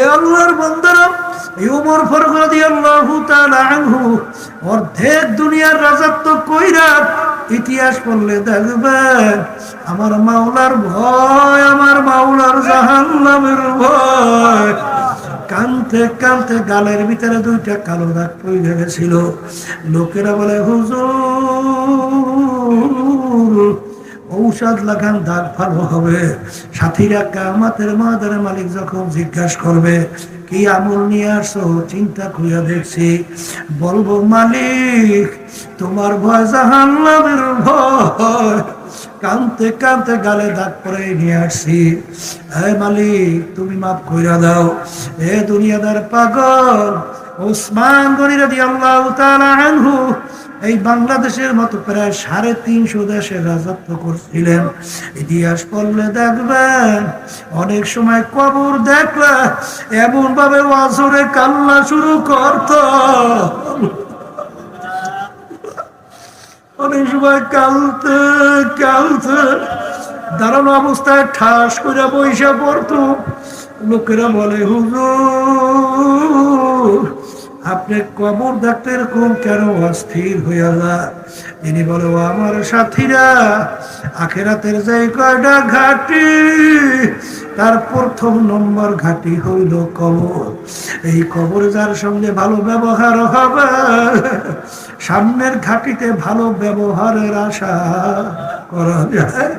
এ আল্লাহর বান্দারা, এই ওমর ফারুক রাদিয়াল্লাহু তাআলা আনহু অর্ধেক দুনিয়ার রাজত্ব কইরা ইতিহাস পড়লে দেখবেন আমার মাওলার ভয়, আমার মাওলার জাহান্নামের ভয়। কানতে কানতে গালের ভিতরে দুইটা কালো দাগ পড়ে গেছিল। লোকেরা বলে হুজুর ঔষধ লাগান দাগ ভালো হবে। সাথীরা কিয়ামতের ময়দানে মালিক যখন জিজ্ঞাসা করবে কি আমল নিয়ে আসছো, চিন্তা করিয়া দেখছি, বলবো মালিক তোমার ভয় জাহান্নামের ভয়। কানতে কানতে গালে দাগ পরে নিয়ে আসছি, হে মালিক তুমি মাফ কইরা দাও। এ দুনিয়াদার পাগল ওসমান গনি রাদিয়াল্লাহু তাআলা আনহু এই বাংলাদেশের মতো প্রায় 350 দেশের রাজত্ব করছিলেন। ইতিহাস পড়লে দেখবেন অনেক সময় কবর দেখলে এমন ভাবে ওয়াজরে কান্না শুরু করত, অনেক সময় কালতে কালতে দাঁড়ানো অবস্থায় ঠাস করে পয়সা পড়তো। লোকেরা বলে হুজুর আপনি কবর দেখতে এরকম কেন অস্থির হইয়া যায়? তিনি বলে ও আমার সাথীরা, আখেরাতের যে কয়টা ঘাটি তার প্রথম নম্বর ঘাটি হইল কবর। এই কবরে যার সঙ্গে ভালো ব্যবহার হবে সামনের ঘাটিতে ভালো ব্যবহারের আশা করা যায়।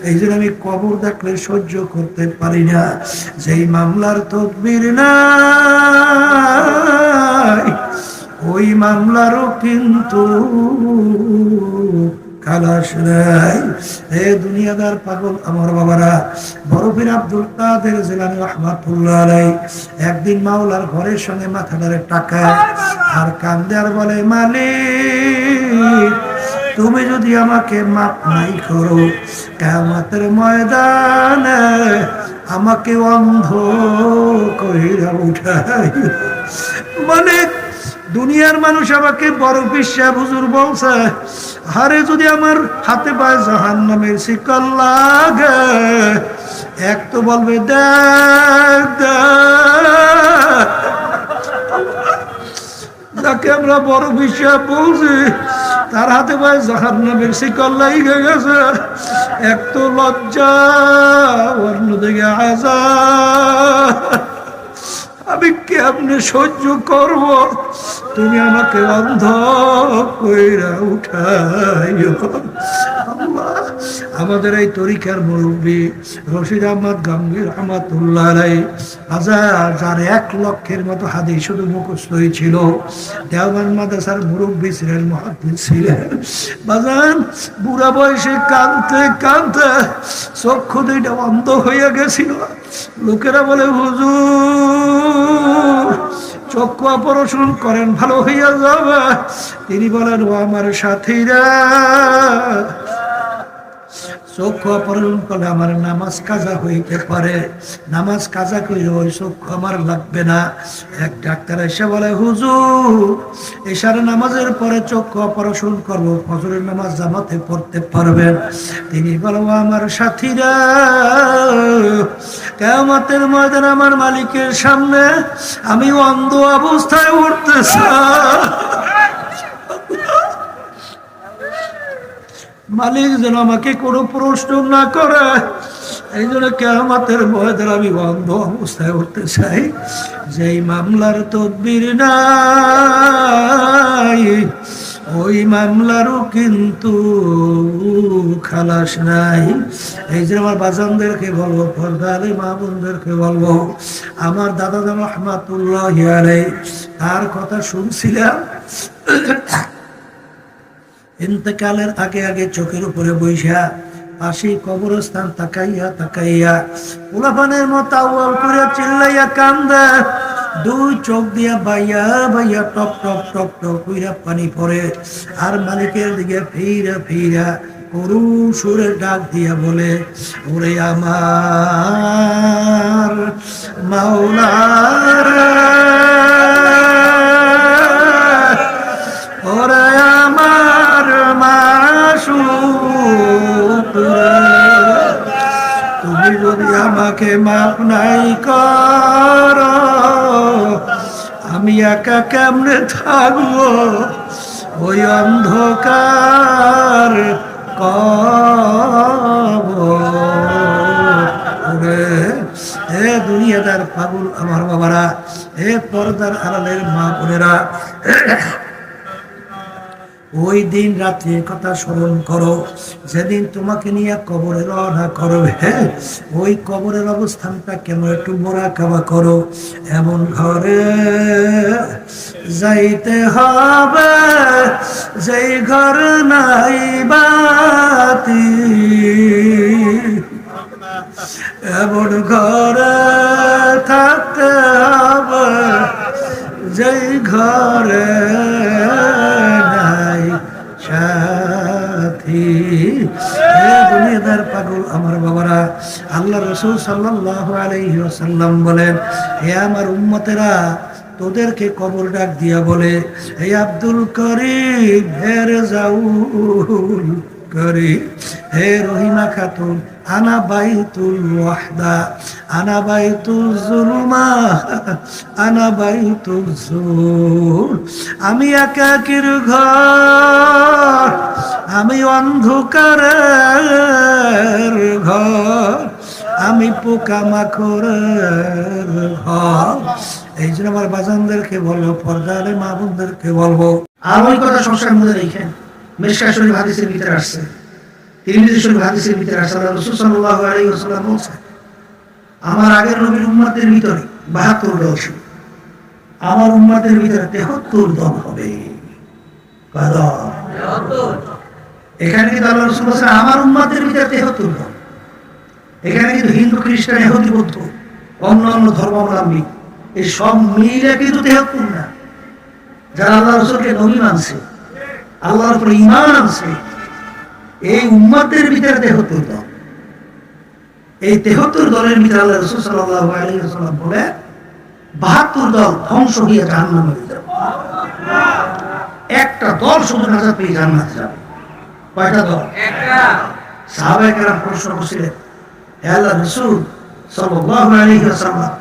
এই জন্য আমি কবর দেখলে সহ্য করতে পারি না। যেই মামলার তদবির নাই ওই মামলারও কিন্তু খালাস নাই। এ দুনিয়াদার পাগল আমার বাবারা, বরফির আব্দুল কাদের জিলানী রাহমাতুল্লাহ আলাইহি একদিন মাওলার ঘরের সঙ্গে মাথাটারে টাকায় আর কান্দে আর বলে মালিক তুমি যদি আমাকে মাফ নাই করো, কিয়ামতের ময়দানে আমাকে অন্ধ কইরা উঠাই। মানে দুনিয়ার মানুষ আমাকে বড় বিশ্বাস হুজুর বলছে, আরে যদি আমার হাতে পায়ে জাহান্নামের শিকল লাগে, এক তো বলবে দেখ যাকে আমরা বড় বিশ্বাস বলছি তার হাতে পায়ে জাহান্নামের শিকল লাগে গেছে, এক তো লজ্জা অন্যদিকে আযাব। আমি কেমনে সহ্য করব? তুমি আমাকে অন্ধ কইরা উঠাইও। আমাদের এই তরিকার মুরব্বী রশিদ আহমদ গাঙ্গুহি রাহমাতুল্লাহ আলাইহি যার 1 লক্ষের মতো হাদিস শুধু মুখস্থ হয়েছিল, দেওবন্দ মাদ্রাসার মুরব্বী ছিলেন, মুহাদ্দিস ছিলেন। বাজান বুড়া বয়সে কাঁদতে কাঁদতে চক্ষু দুইটা অন্ধ হইয়া গেছিল। লোকেরা বলে হুজুর চক্ষু অপারেশন করেন ভালো হইয়া যাবে। তিনি বলেন ও আমার সাথীরা, চক্ষু অপারেশন করলে আমার নামাজ কাজা হইতে পারে, নামাজ কাজা করলে ওই চক্ষু আমার লাগবে না। এক ডাক্তার এসে বলে হুজুর এশার নামাজের পরে চক্ষু অপারেশন করবো, ফজরের নামাজ জামাতে পড়তে পারবেন? তিনি বলে ও আমার সাথীরা, কিয়ামতের ময়দানে আমার মালিকের সামনে আমি অন্ধ অবস্থায় উঠতেছি, মালিক যেন আমাকে কোনো প্রশ্ন না করে। এই জন্য কিয়ামতের ময়দানে আমি অন্ধ অবস্থায় উঠতে চাই। যেই মামলার তদবির নাই ওই মামলারও কিন্তু খালাস নাই। এই যে আমার বাজানদেরকে বলবো, পর্দারে মা বোনদেরকে বলবো, আমার দাদা রাহমাতুল্লাহি আলাইহি তার কথা শুনছিলাম, ইন্তেকালের আগে আগে চোখের উপরে বৈশা পাশে কবরস্থান তাকাইয়া তাকাইয়া পোলাপানের মতো আওয়াল করে চিল্লাইয়া কান্দে, 2 চোখ দিয়া বাইয়া বাইয়া টপ টপ টপ টপ কইরা পানি পড়ে। আর মালিকের দিকে ফিরা ফিরা করু সুরে ডাক দিয়া বলে ওরে আমার মাওলার, ওরে আমার মাসুক, তুমি যদি আমাকে মাফ নাই করো একা কেমনে থাকবো ওই অন্ধকার কবরে। হে দুনিয়াদার পাগল আমার বাবারা, হে পর্দার আড়ালের মা বোনেরা, ওই দিন রাত্রির কথা স্মরণ করো যেদিন তোমাকে নিয়ে কবরে রওনা করবে। ওই কবরের অবস্থানটা কেমন একটু মোরাকাবা করো। এমন ঘরে যাইতে হবে যেই ঘর নাই বাতি, এমন ঘরে থাকতে হবে যেই ঘরে নাই সাথী। হে দুনিয়াদার পাগল আমার বাবারা, আল্লাহ রাসূল সাল্লাল্লাহু আলাইহি ওয়াসাল্লাম বলেন, হে আমার উম্মতেরা, তোদেরকে কবর ডাক দিয়া বলে, হে আব্দুল করিম, হে রেজাউল করিম, হে রহিমা খাতুন, আনা বাইতুল ওয়াহদা, আনা বাইতুল জুলমা, আনা বাইতুল জুল। আমি একাকির ঘর, আমি অন্ধকারের ঘর, আমি পোকামাকড়ের ঘর। এই জন্য আমার বাজানদেরকে বলবো, পর্দারে মা বোনদেরকে বলবো, আর ওই কথা সবসময় মনে রেখেন। মিশকাত শরীফ হাদিসের ভিতরে আসছে, তিরমিজি শরীফ হাদিসের ভিতরে আসছে, আল্লাহ রাসূল সাল্লাল্লাহু আলাইহি ওয়াসাল্লাম বলেছেন, আমার আগের নবীর উম্মতের ভিতরে ৭২ দল ছিল, আমার উম্মতের ভিতরে ৭৩ দল হবে। এখানে কিন্তু আল্লাহ রাসূল বলেছেন আমার উম্মতের ভিতরে ৭৩ দল। এখানে কিন্তু হিন্দু, খ্রিস্টান, ইহুদি, বৌদ্ধ, অন্যান্য ধর্মাবলম্বী এই সব মিলে কিন্তু ৭৩ না। যারা আল্লাহ রাসূলকে নবী মানছে, আল্লাহর উপর ঈমান আনছে, এই উম্মতের ভিতরে ৭৩ দল। এই ৭৩ দলের ভিতরে আল্লাহ রাসূল সাল্লাল্লাহু আলাইহি ওয়াসাল্লাম বলে ৭২ দল ধ্বংস হয়ে জাহান্নামে যাবে, একটা দল শুধু নাজাত পেয়ে জান্নাতে যাবে। কয়টা দল? একটা। সাহাবায়ে কেরাম প্রশ্ন করছিলেন, হে আল্লাহর রাসূল সাল্লাল্লাহু আলাইহি ওয়াসাল্লাম,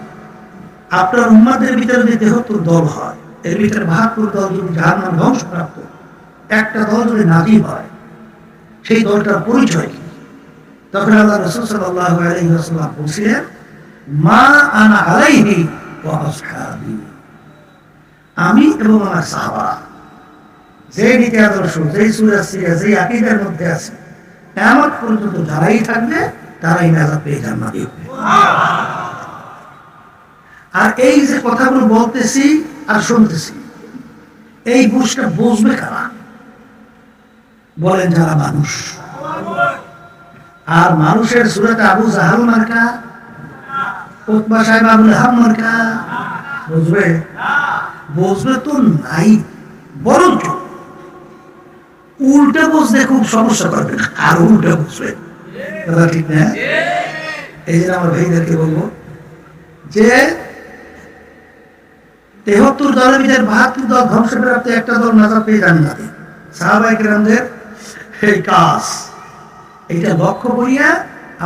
আপনার উম্মতের ভিতরে যে ৭৩ দল হয়, এর ভিতরে ৭২ দল যদি জাহান্নামে ধ্বংসপ্রাপ্ত, একটা দল যদি নাজিব হয়, সেই দলটার পরিচয় কি? তখন আল্লাহ রাসূল সাল্লাল্লাহু আলাইহি ওয়াসাল্লাম বলছিলেন, মা আনা আলাইহি ওয়া আসহাবি, আমি এবং আমার সাহাবা যে নীতি আদর্শ, যেই সূরা সিরা, যেই আকীদার মধ্যে আছে, কিয়ামত পর্যন্ত যারাই থাকবে তারাই নাজাত পেয়ে জান্নাতে যাবে। আর এই যে কথাগুলো বলতেছি আর শুনতেছি, এই বুঝটা বুঝবে কারা? বলেন যারা মানুষ। আর মানুষের সূরাতে আবু জাহাল মার্কা, উতবা সাহেব আবুল আহাব মার্কা বুঝবে? বুঝবে তো নাই, বরঞ্চ উল্টা বুঝতে খুব সমস্যা করবে, আর উল্টা বুঝবে। কথা ঠিক না? এই জন্য আমার ভাইদেরকে বলবো যে ৭৩ দলের ভিতরে ৭২ দল ধ্বংসপ্রাপ্ত, একটা দল নাজাত পেয়ে জান্নাতে। সাহাবায়ে কেরামদের এই কাজ, এইটা লক্ষ্য করিয়া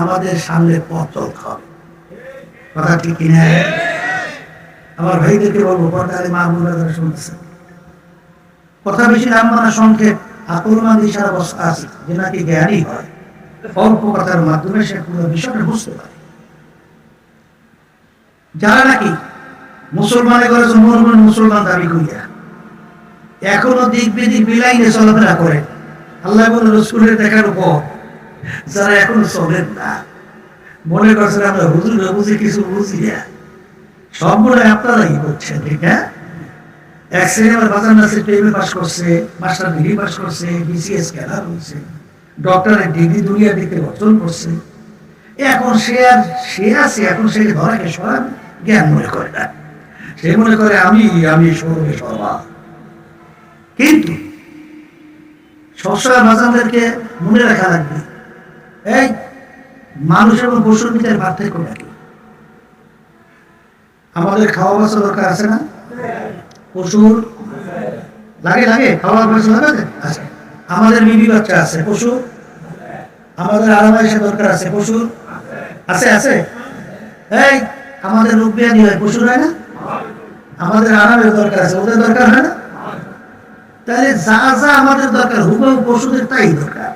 আমাদের সামনে পথ চলতে হবে। কথা ঠিক কিনা? আমার ভাইদেরকে বলবো, পর্দারে মা বোনেরা যারা শুনতেছেন, কথা বেশি লম্বা না, সংক্ষেপ, আকলমান ইশারা বসা আছে, যে নাকি জ্ঞানী হয়, অল্প কথার মাধ্যমে সে পুরো বিষয়টা বুঝতে পারে। যারা নাকি মুসলমানের ঘরে জন্মগ্রহণ, মুসলমান দাবি করিয়া এখনো দিক বিদিক বিলাইনে চলাফেরা করে, আল্লাহ বলে রাসূলের দেখার পর যারা এখনো চলেন না, মনে করছেন আমরা হুজুর বুঝি কিছু বুঝি না, সব মনে আপনারাই করছেন, ঠিক না? এক শ্রেণী আমার বাজার নাসির টেবিল পাস করছে, মাস্টার ডিগ্রি পাস করছে, বিসিএস ক্যাডার হয়েছে, ডক্টরেট ডিগ্রি দুনিয়া দিকে অর্জন করছে, এখন সে আছে, এখন সে ধরাকে সরান জ্ঞান মনে করে না, সে মনে করে আমি সর্বে সর্বা। কিন্তু সবসময় বাজারদেরকে মনে রাখা লাগবে, এই মানুষ এবং পশুর ভিতরে পার্থক্য নাকি? আমাদের খাওয়া বাসা দরকার আছে না? পশুর লাগে খাওয়া বাসা লাগে। আচ্ছা, আমাদের বিবি বাচ্চা আছে, পশু। আমাদের আরামাইশা দরকার আছে, পশুর আছে। এই আমাদের রোগ ব্যাধি হয়, পশুর হয় না? আমাদের আরামের দরকার আছে, ওদের দরকার হয় না? তাহলে যা যা আমাদের দরকার হুবহু পশুদের তাই দরকার।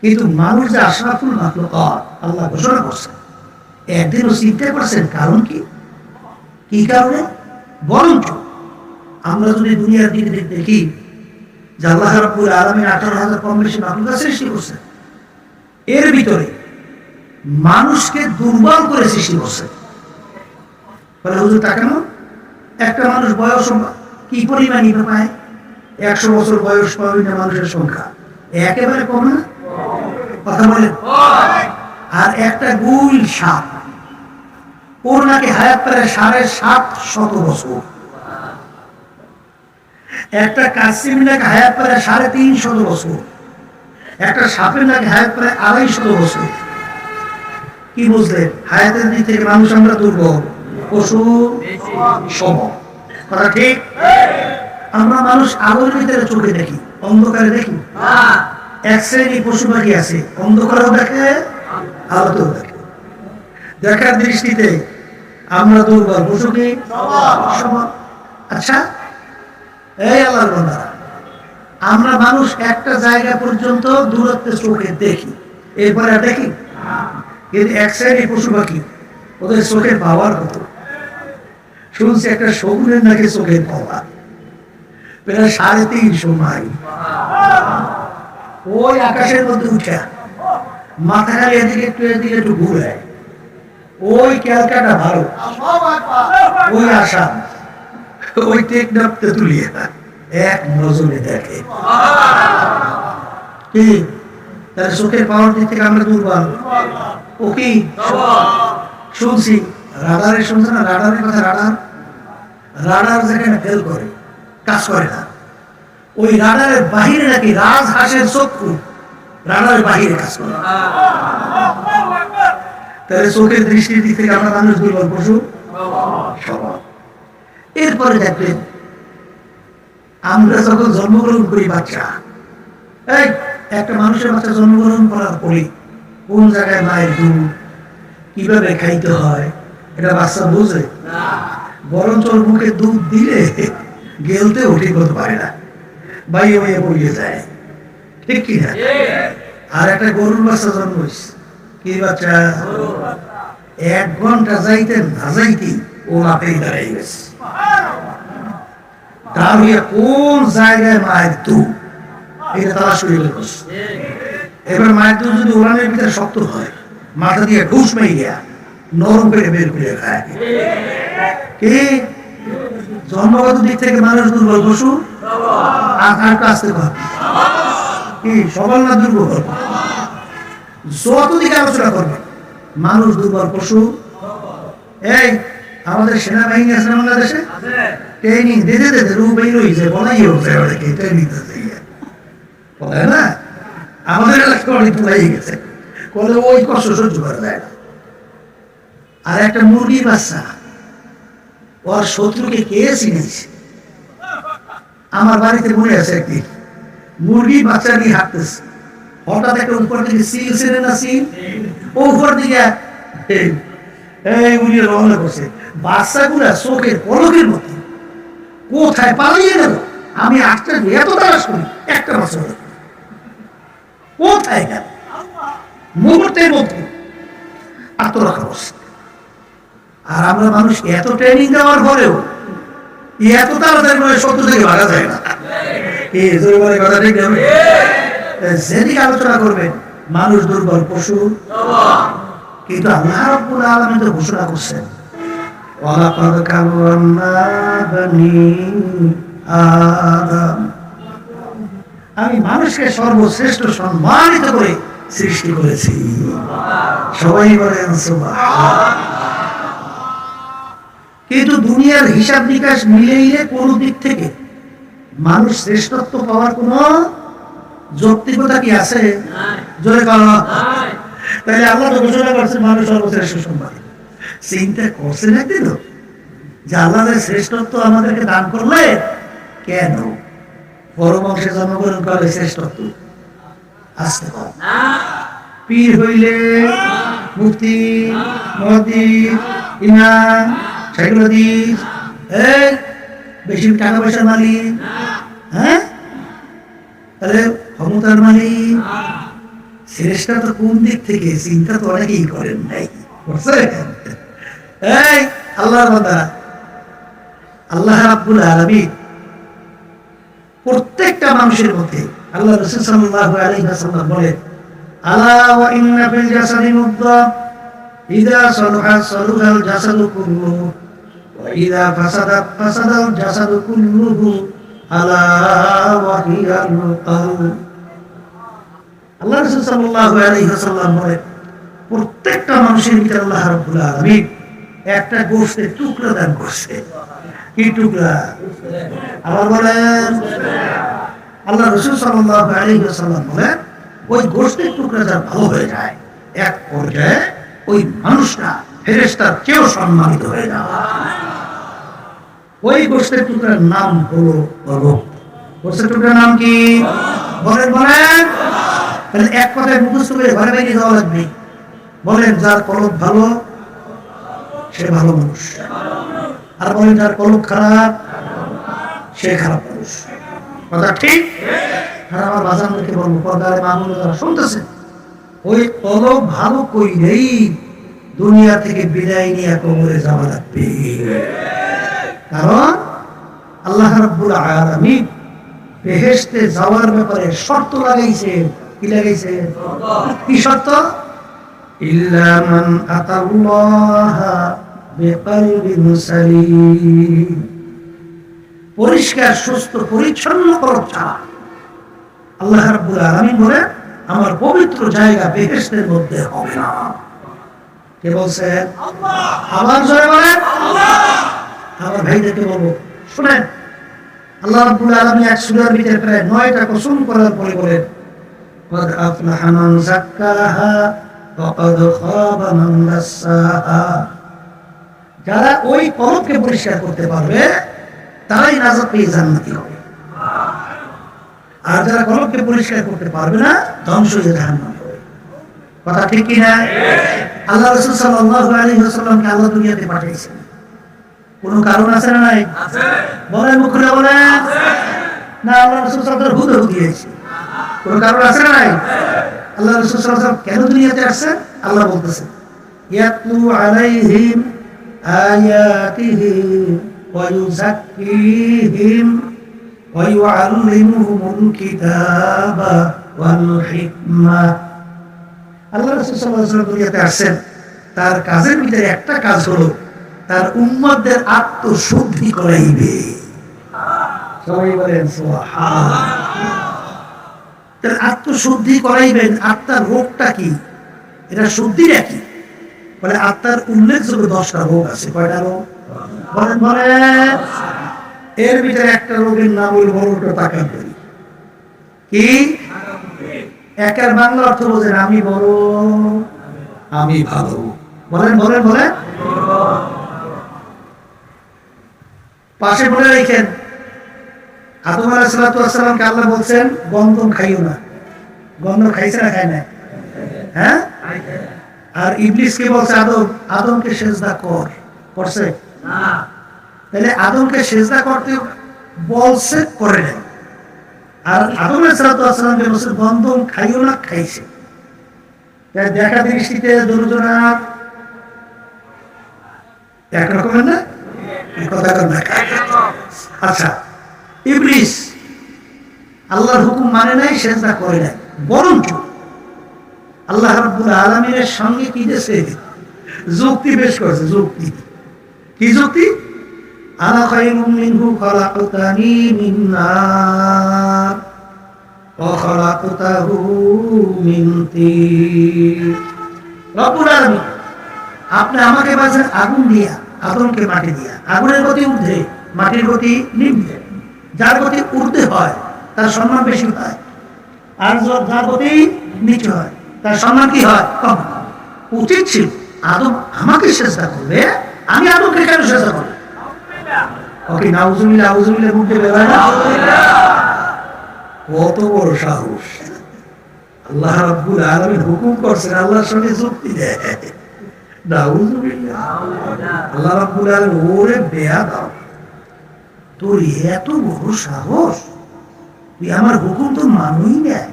কিন্তু মানুষ যে আশরাফুল মাখলুকাত আল্লাহ ঘোষণা করছেন, একদিনও চিন্তা করছেন কারণ কি? কি কারণে? বরঞ্চ আমরা যদি দুনিয়ার দিকে দেখি যে আল্লাহ রাব্বুল আলামিন 18,000 কম বেশি মাখলুকাত সৃষ্টি করছেন, এর ভিতরে মানুষকে দুর্বল করে সৃষ্টি করছেন। বলে হুজুর তা কেন? একটা মানুষ বয়স কি পরিমাণ পায়? 100 বছর বয়স পাবে না মানুষের সংখ্যা একেবারে কম না, কথা বলেন। আর একটা গুল সাপ, ওর নাকি হায়াত প্রায় 750 বছর। একটা কাশিম নাকি হায়াত প্রায় 350 বছর। একটা সাপের নাকি হায়াত প্রায় 250 বছর। কি বুঝলেন? হায়াতের দিক থেকে মানুষ আমরা দুর্বল, পশু সম। কথা ঠিক? আমরা মানুষ আলোর ভিতরে চোখে দেখি, অন্ধকারে দেখি। এক শ্রেণী পশু পাখি আছে অন্ধকারেও দেখে, আলোতেও দেখে। দেখার দৃষ্টিতে আমরা দুর্বল, পশু কি সমান। আচ্ছা, এই আল্লাহর বান্দারা, আমরা মানুষ একটা জায়গা পর্যন্ত দূরত্বে চোখে দেখি, এরপরে আর দেখি। কিন্তু এক শ্রেণী পশু পাখি, ওদের চোখের পাওয়ার কত? শুনছি একটা শগুনের নাকি চোখের পাওয়ার প্রায় 350 মাইল। ওই আকাশের মধ্যে উঠে মাথা খালি এদিকে একটু ঘুরে, ওই ক্যালকাটা ভারত, ওই আসাম, ওই টেকনাফতে তুলিয়ে এক নজরে দেখে। কি তাহলে চোখের পাওয়ার দিক থেকে আমরা দুর্বল? ও কি শুনছি রাডারে, শুনছে না রাডারের কথা? রাডার যেখানে ফেল করে, কাজ করে না, ওই রাডারের বাহিরে নাকি রাজহাঁসের চক্ষু রাডারের বাহিরে কাজ করে। তাহলে চোখের দৃষ্টির দিক থেকে আমরা মানুষ দুর্বল, পশু সমান। এরপরে দেখবেন আমরা যখন জন্মগ্রহণ করি, বাচ্চা, এই একটা মানুষের বাচ্চা জন্মগ্রহণ করার পরে কোন জায়গায় মায়ের দুধ কিভাবে খাইতে হয় এটা বাচ্চা বোঝে? বরঞ্চ ওর মুখে দুধ দিলে গেলতে উঠে করতে পারে না, বাইয়ে বাইয়ে পড়িয়ে যায়, ঠিক কি না? আর একটা গরুর বাচ্চা জন্ম হয়েছে, কি বাচ্চা? 1 ঘন্টা যাইতে না যাইতে ও মাপেই দাঁড়াই গেছে। তার হইয়া কোন জায়গায় মায়ের দুধ, এটা তারা শরীরে করছে। এবার মায়ের দুধ যদি উড়ানের ভিতরে শক্ত হয়, মাথা দিয়ে ঘুষ মাইয়া নরম করে বের করে খায়। কি জন্মগত দিক থেকে মানুষ দুর্বল, পশু আর কাছে কি সবল না দুর্বল? যত দিকে আলোচনা করবে মানুষ দুর্বল, পশু। এই আমাদের সেনাবাহিনী আছে না বাংলাদেশে, ট্রেনিং দিতে দিতে রূপেই রয়েছে, বলাই হচ্ছে অনেকে ট্রেনিং দিতে বলে না। আমাদের এলাকা অনেক বলাই গেছে, বলে ওই কষ্ট সহ্য করা যায় না। আর একটা মুরগির বাচ্চা, ওর শত্রুকে কে চিনেছে? আমার বাড়িতে মনে আছে একদিন মুরগির বাচ্চা নিয়ে হাঁটতেছে, হঠাৎ একটা উপর থেকে সিল ছেড়ে না, সিল ও উপর দিকে এই উড়িয়ে রওনা করছে। বাচ্চাগুলা চোখের পলকের মধ্যে কোথায় পালিয়ে গেল, আমি আটটা এত তালাশ করি, একটা বাচ্চা কোথায় গেল, মুহূর্তের মধ্যে আত্মরক্ষা করছে। আর আমরা মানুষ এত ট্রেনিং দেওয়ার পরেও এত তাড়াতাড়ি শত্রু থেকে ভাগা যায় না। কথা ঠিক হবে। যেদিকে আলোচনা করবেন মানুষ দুর্বল, পশু। কিন্তু আল্লাহ রাব্বুল আলামিন তো ঘোষণা করছেন, ওয়ালাকাদ কাররামনা বানি আদম, আমি মানুষকে সর্বশ্রেষ্ঠ সম্মানিত করে সৃষ্টি করেছি। সবাই বলেন সুবহানাল্লাহ। কিন্তু দুনিয়ার হিসাব নিকাশ মিলেইলে কোন দিক থেকে মানুষ শ্রেষ্ঠত্ব পাওয়ার কোন যৌক্তিকতা কি আছে? জোরে বলো। তাহলে আল্লাহ তো ঘোষণা করছেন মানুষ সর্বশ্রেষ্ঠ সম্মানিত। চিন্তা করছেন একদিন যে আল্লাহর শ্রেষ্ঠত্ব আমাদেরকে দান করলে কেন বড় বংশে জন্মগ্রহণ করলে শ্রেষ্ঠত্ব আসতে পারে? পীর হইলে, মুফতি, মুহাদ্দিস, ইমাম, শাইখুল হাদিস, এই বেশি টাকা পয়সার মালিক, হ্যাঁ তাহলে ক্ষমতার মালিক। শেষটা তো কোন দিক থেকে চিন্তা তো অনেকেই করেন নাই, বুঝছেন? এই আল্লাহর বান্দা, আল্লাহ রাব্বুল আলামিন প্রত্যেকটা মানুষের মধ্যে, আল্লাহ রাসূল সাল্লাল্লাহু আলাইহি ওয়াসাল্লাম বলেন, আলা ওয়া ইন্না ফিল জাসাদি মুদগা ইযা সালাহা সালাহাল জাসাদু কুল্লুহু ওয়া ইযা ফাসাদাত ফাসাদাল জাসাদু কুল্লুহু আলা ওয়া হিয়াল কলব। আল্লাহ রাসূল সাল্লাল্লাহু আলাইহি ওয়াসাল্লাম বলেন, প্রত্যেকটা মানুষের ভিতরে আল্লাহ রাব্বুল আলামিন একটা গোশতের টুকরা দান করছে। কি টুকরা? আবার বলেন। আল্লাহ রাসূল সাল্লাল্লাহু আলাইহি ওয়াসাল্লাম বলেন, ওই গোশতের টুকরা যা ভালো হয়ে যায়, এক পর্যায়ে ওই মানুষটা ফেরেশতার চেয়েও সম্মানিত হয়ে যায়। ওই গোশতের টুকরার নাম হলো কলব। গোশতের টুকরার নাম কি? বলেন বলেন। তাহলে এক কথায় মুখস্থ করে ঘরে বাইরে যাওয়া লাগবে। বলেন, যার কলব ভালো সে ভালো মানুষ, আর বলেন যার কলব খারাপ সে খারাপ মানুষ। কথা ঠিক? আর আমার বাজানদেরকে বলবো, পর্দারে মামুন যারা শুনতেছে, ওই কলব ভালো কইলেই দুনিয়া থেকে বিদায় নিয়ে কবরে যাওয়া লাগবে। কারণ আল্লাহ রাব্বুল আলামিন বেহেশতে যাওয়ার ব্যাপারে শর্ত লাগাইছে। কি লাগাইছে? কি শর্ত? ইল্লা মান আতাল্লাহা বিকলবিন সালিম। পরিষ্কার সুস্থ পরিচ্ছন্ন কলব ছাড়া আল্লাহ রাব্বুল আলামিন বলে আমার পবিত্র জায়গা বেহেশতের মধ্যে হবে না। কে বলছেন? আল্লাহ। আবার জোরে বলেন আল্লাহ। আমার ভাইদেরকে বলবো, শুনেন, আল্লাহ রাব্বুল আলামিন এক সূরার ভিতরে প্রায় 9টা কসম করার পরে বলেন, قد أفلح من زكاها وقد خاب من دساها। যারা ওই কলবকে পরিষ্কার করতে পারবে তারাই নাজাত পেয়ে জান্নাতি হবে, আর যারা কলবকে পরিষ্কার করতে পারবে না ধ্বংস হয়ে জাহান্নামে হবে। কথা ঠিক কি না? আল্লাহ রাসূল সাল্লাল্লাহু আলাইহি ওয়াসাল্লামকে আল্লাহ দুনিয়াতে পাঠিয়েছেন, কোনো কারণ আছে না নাই? আছে। বলেন, মুখ খুলে বলেন। আছে। না, আল্লাহ রাসূল সাল্লাল্লাহু আলাইহি ওয়াসাল্লাম হুদা দিয়েছে, কোনো কারণ আছে না নাই? আল্লাহ রাসূল সাল্লাল্লাহু আলাইহি ওয়াসাল্লাম কেন দুনিয়াতে আসছেন? আল্লাহ বলতেছেন, ইয়াতলু আলাইহিম আয়াতিহি ওয়া ইউযাক্কিহিম ওয়া ইউআল্লিমুহুমুল কিতাবা ওয়াল হিকমাহ। আল্লাহ রাসূল সাল্লাল্লাহু আলাইহি ওয়াসাল্লাম দুনিয়াতে আসছেন, তার কাজের ভিতরে একটা কাজ হলো তার উম্মতদের আত্মশুদ্ধি করাইবে। সবাই বলেন সুবহানাল্লাহ। আত্মশুদ্ধি করাইবেন। আত্মার রোগটা কি? এটা শুদ্ধির একই বলে আত্মার উল্লেখযোগ্য 10টা রোগ আছে। কয়টা রোগ? বলেন বলেন। এর ভিতরে একটা রোগের নাম হল বড়টা তাকাব্বুরি। কি? একের বাংলা অর্থ বোঝেন আমি বড়, আমি ভালো। বলেন বলেন বলেন। পাশে বলে রেখেন, আদম আলাইহিস সালাতু ওয়াস সালামকে আল্লাহ বলছেন গন্ধম খাইও না। গন্ধম খাইছে না খায় না? হ্যাঁ। আর ইবলিসকে বলছে আদমকে সিজদা কর, করছে না। তাহলে আদমকে সিজদা করতে বলছে, করে না। আর আদম আলাইহিস সালাতু ওয়াস সালামকে বলছে গন্ধম খাইও না, খাইছে। তাই দেখা দৃষ্টিতে দুজনা একরকমের না? কথা কর না। আচ্ছা, ইবলিস আল্লাহর হুকুম মানে নাই, সিজদা করে নাই, বরঞ্চ আল্লাহ রাব্বুল আলামিনের সঙ্গে কি দিয়েছে? যুক্তি পেশ করেছে। যুক্তি কি? যুক্তি আনা খায়রুম মিনহু খালাকতানি মিন নার ওয়া খালাকতাহু মিন তিন। রব্বুল আলামিন, আপনি আমাকে বাঁচান আগুন দিয়া, আদমকে মাটি দিয়া। আগুনের গতি ঊর্ধ্বে, মাটির গতি নিম্নে। যার গতি ঊর্ধ্বে হয় তার সম্মান বেশি হয়, আর যার গতি নিচে হয় তার সম্মান কি হয়? কম। উচিত ছিল আদম আমাকে সিজদা করবে, আমি আদমকে কেন সিজদা করব? ওকে নাউজুবিল্লাহ, নাউজুবিল্লাহ মুখে বের হয় না? কত বড় সাহস! আল্লাহ রাব্বুল আলামিন হুকুম করছেন, আল্লাহর সঙ্গে যুক্তি দেয়। নাউজুবিল্লাহ। আল্লাহ রাব্বুল আলামিন ওরে বেয়াদব, তোর এত বড় সাহস, তুই আমার হুকুম তো মানুই নেয়,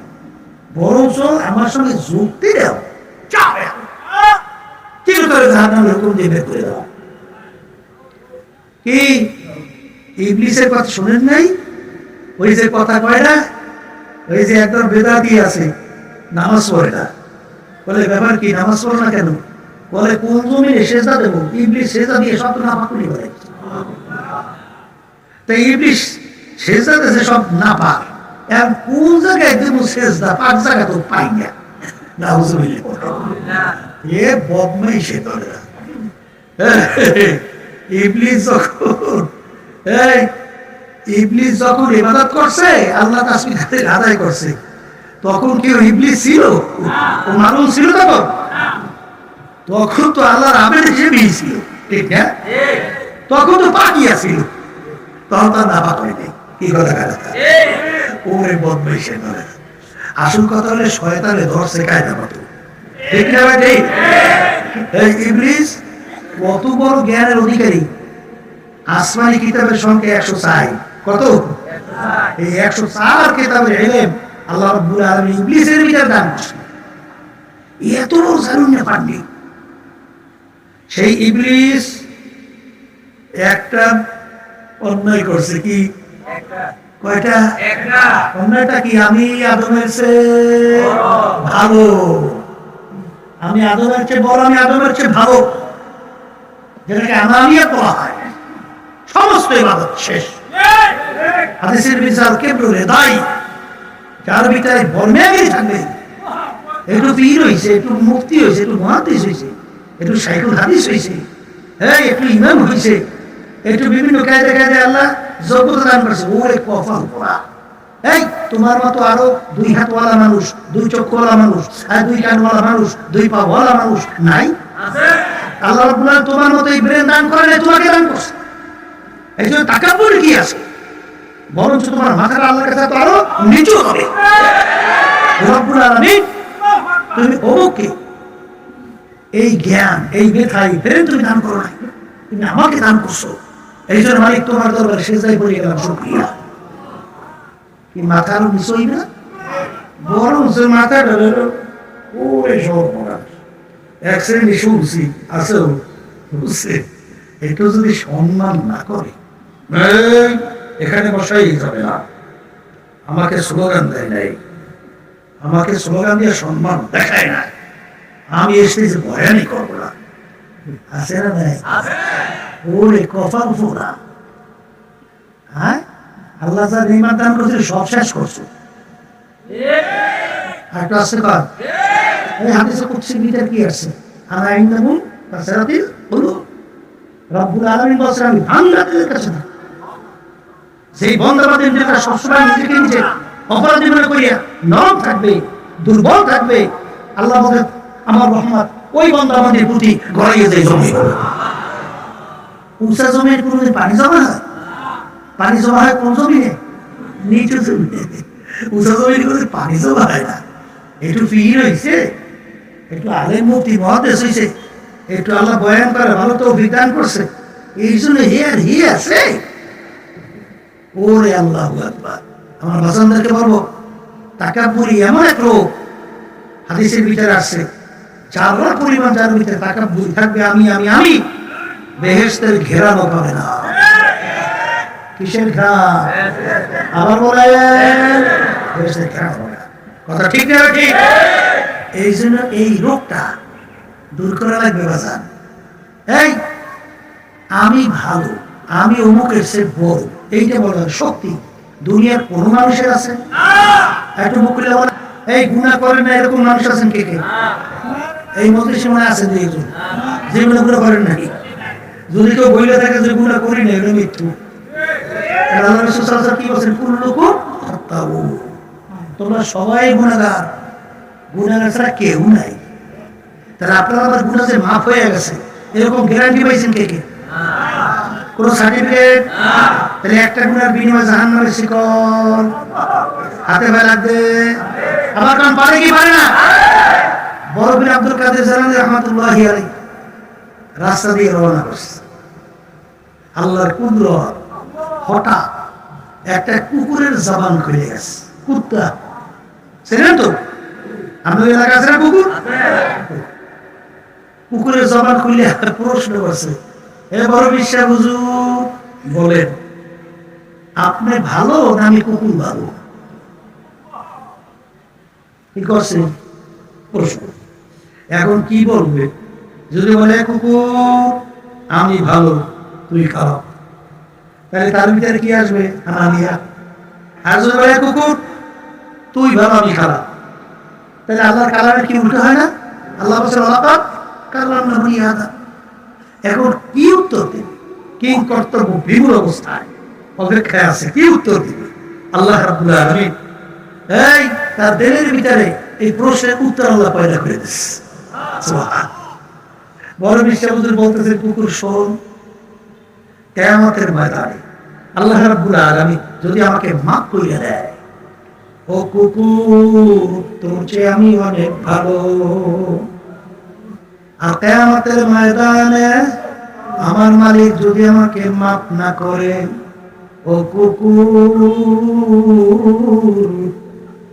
বরঞ্চ আমার সঙ্গে যুক্তি দাও, হুকুম দিয়ে বের করে দাও। কি ইবলিসের কথা শোনেন নাই? ওই যে কথা কয় না, ওই যে একদম বেদাতি আছে, নামাজ পড়ে না, বলে ব্যাপার কি নামাজ পড়ো না কেন? বলে কোন জমিনে সেজদা দেবো? ইবলিস সেজদা দিয়ে সব না পাক করে। তাই ইবলিস সেজদা দেশে সব না পাক, এখন কোন জায়গায় দেবো সেজদা? পাক জায়গা তো পাই না। এ বদমাইশে করে ইবলিস যখন ইবাদত করছে, আল্লাহ তাসবিহ আদায় করছে, তখন কেউ ইবলিস ছিল? ও মানুষ ছিল তখন? তখন তো আল্লাহর আবেদ হিসেবেই ছিল, ঠিক না? তখন তো পাকিয়া ছিল, তখন তার নাপা হয়নি। কি কথা কথা ওরে বদমাইশে করে। আসল কথা হলে শয়তানে ধরছে কায়দা মতো, ঠিক না ভাই? ঠিক। ইবলিস কত বড় জ্ঞানের অধিকারী, আসমানি কিতাবের সংখ্যা 104। কত? এই 104 কিতাবের ইলম আল্লাহ রাব্বুল আলামিন ইবলিসের ভিতরে দান করেছেন। এত বড় জানুন পান্ডি। সেই ইবলিস একটা অন্যায় করছে। কি? কয়টা? অন্যায়টা কি? আমি আদমের চেয়ে ভালো, আমি আদমের চেয়ে বড়, আমি আদমের চেয়ে ভালো, যেটাকে আনানিয়াত বলা হয়। সমস্ত ইবাদত শেষ। হাদিসের বিচার কেবল দায়ী, যার ভিতরে বর্মেগিরি থাকবে, একটু পীর হয়েছে, একটু মুফতি হয়েছে, একটু মুহাদ্দিস হয়েছে, একটু শাইখুল হাদিস হয়েছে, হ্যাঁ একটু ইমাম হয়েছে, একটু বিভিন্ন কায়দা কায়দা আল্লাহ যোগ্যতা দান করেছে, ওরে কপাল পোড়া। এই তোমার মতো আরো 2 হাতওয়ালা মানুষ, 2 চক্ষুওয়ালা মানুষ, আর 2 কানওয়ালা মানুষ, 2 পাওয়ালা মানুষ নাই? আল্লাহ রাব্বুল আলামিন তোমার মতো এই ব্রেন দান করে না, তোমাকে দান করছে। এই জন্য তাকাব্বুর কি আছে? বরঞ্চ তোমার মাথাটা আল্লাহর কাছে তো আরো নিচু হবে। রব্বুল আলামিন তুমি ওকে এই জ্ঞান, এই মেধা, এই ব্রেন তুমি দান করো না, তুমি আমাকে দান করছো। এই জন্য মালিক তোমার দরবারে সেজদায় পড়ে গেলাম, শুকরিয়া। কি মাথার নিচু হইবে না? বরঞ্চ মাথাটা ওরে সর্বনাশ, এক শ্রেণী শুনছি আছে, বুঝছে, একটু যদি সম্মান না করে এখানে বসাই যাবে না। আমাকে স্লোগান দেয় নাই, আমাকে স্লোগান দিয়ে সম্মান দেখায় না, আমি এসেছি বয়ানি করবো না। আছে না নাই? ওরে কপাল ফোড়া। হ্যাঁ, আল্লাহ যা নির্মাণ দান করছে সব শেষ করছো। একটা আছে কার এই হাদিসে কুদসির ভিতর কি আছে? আনা ইনদাহুম কাসরাতিল কুলুব। রব্বুল আলামিন বলেন আমি বান্দাদের কাছে না, সেই বান্দাদের যেটা সবসময় নিজেকে নিজে অপরাধী মনে করিয়া নরম থাকবে, দুর্বল থাকবে, আল্লাহ বলেন আমার রহমত ওই বান্দা আমাদের প্রতি গড়াইয়ে যায় জমি। উঁচা জমির কোনদিন পানি জমা হয়? পানি জমা হয় কোন জমিনে? নিচু জমিনে। উঁচা জমির কোনদিন পানি জমা হয় না। একটু পীর হয়েছে, একটু আলেম মুফতি মুহাদ্দিস হয়েছে, একটু আল্লাহ বয়ান করে ভালো তো বিজ্ঞান করছে, এই জন্য হি আছে। ওরে আল্লাহু আকবার। আমার বাজানদেরকে বলবো, তাকাব্বুরি এমন এক রোগ হাদিসের ভিতরে আসছে, যারা পরিমাণ যার ভিতরে তাকাব্বুরি থাকবে, আমি আমি আমি, বেহেশতের ঘেরানো পাবে না। কিসের ঘেরান? আবার বলেন, বেহেশতের ঘেরানো পাবে না। কথা ঠিক না? ঠিক। এই জন্য এই রোগটা দূর করা লাগবে বাজান। এই আমি ভালো, আমি অমুকের চেয়ে বড়, এইটা বলার শক্তি দুনিয়ার কোন মানুষের আছে? একটু মুখ খুলে বলেন, এই গুনাহ করেন না এরকম মানুষ আছেন কে কে? এই মজলিসে মনে আছেন দুইজন যে গুনাহ করেন নাকি? যদি কেউ বইলে থাকে যে গুনাহ করি না, এটা মৃত্যু। আল্লাহ রাসূল সাল্লাল্লাহু আলাইহি ওয়াসাল্লাম কি বলেন? কুল্লুকুম খাত্তাউন, তোমরা সবাই গুনাহগার, গুনাহগার ছাড়া কেউ নাই। তাহলে আপনারা আমার গুনাহ যে মাফ হয়ে গেছে এরকম গ্যারান্টি পাইছেন কে কে? কোন সার্টিফিকেট? তাহলে একটা গুনার বিনিময়ে জাহান্নামের শিকল হাতে ভাই লাগবে। আবার কারণ পারে কি পারে না? বড় পীর আব্দুল কাদের জিলানী রাহমাতুল্লাহি আলাইহি রাস্তা দিয়ে রওনা করছে। আল্লাহর কুদরত, হঠাৎ একটা কুকুরের জবান খুলে গেছে। কুত্তা চেনেন তো, আমাদের এলাকা আছে না কুকুর? কুকুরের জবান খুলে প্রশ্ন করছে, এ বড় বিশ্বাস হুজুর বলেন আপনি ভালো না আমি কুকুর ভালো? কি করছে প্রশ্ন। এখন কি বলবে? যদি বলে কুকুর আমি ভালো তুই খারাপ, তাহলে তার ভিতরে কি আসবে? আনানিয়া। আর যদি বলে কুকুর তুই ভালো আমি খারাপ, তাহলে আল্লাহর কালামের কি উল্টো হয় না? আল্লাহ বলছেন ওয়ালাকাদ কাররামনা বনি আদম। এখন কি উত্তর দিবে? কি কর্তব্য বিমূল অবস্থায় অপেক্ষায় আছে, কি উত্তর দিবে? আল্লাহ রাব্বুল আলামিন এই তার দিলের ভিতরে এই প্রশ্নের উত্তর আল্লাহ পয়দা করে দিয়েছে। সুবহানাল্লাহ। বড় বিশ্বাস হুজুর বলতেছেন কুকুর শোন, কিয়ামতের ময়দানে আল্লাহ রাব্বুল আলামিন যদি আমাকে মাফ করে দেয়, ও কুকুর তোর চেয়ে আমি অনেক ভালো। আর কিয়ামতের ময়দানে আমার মালিক যদি আমাকে মাফ না করে, ও কুকুর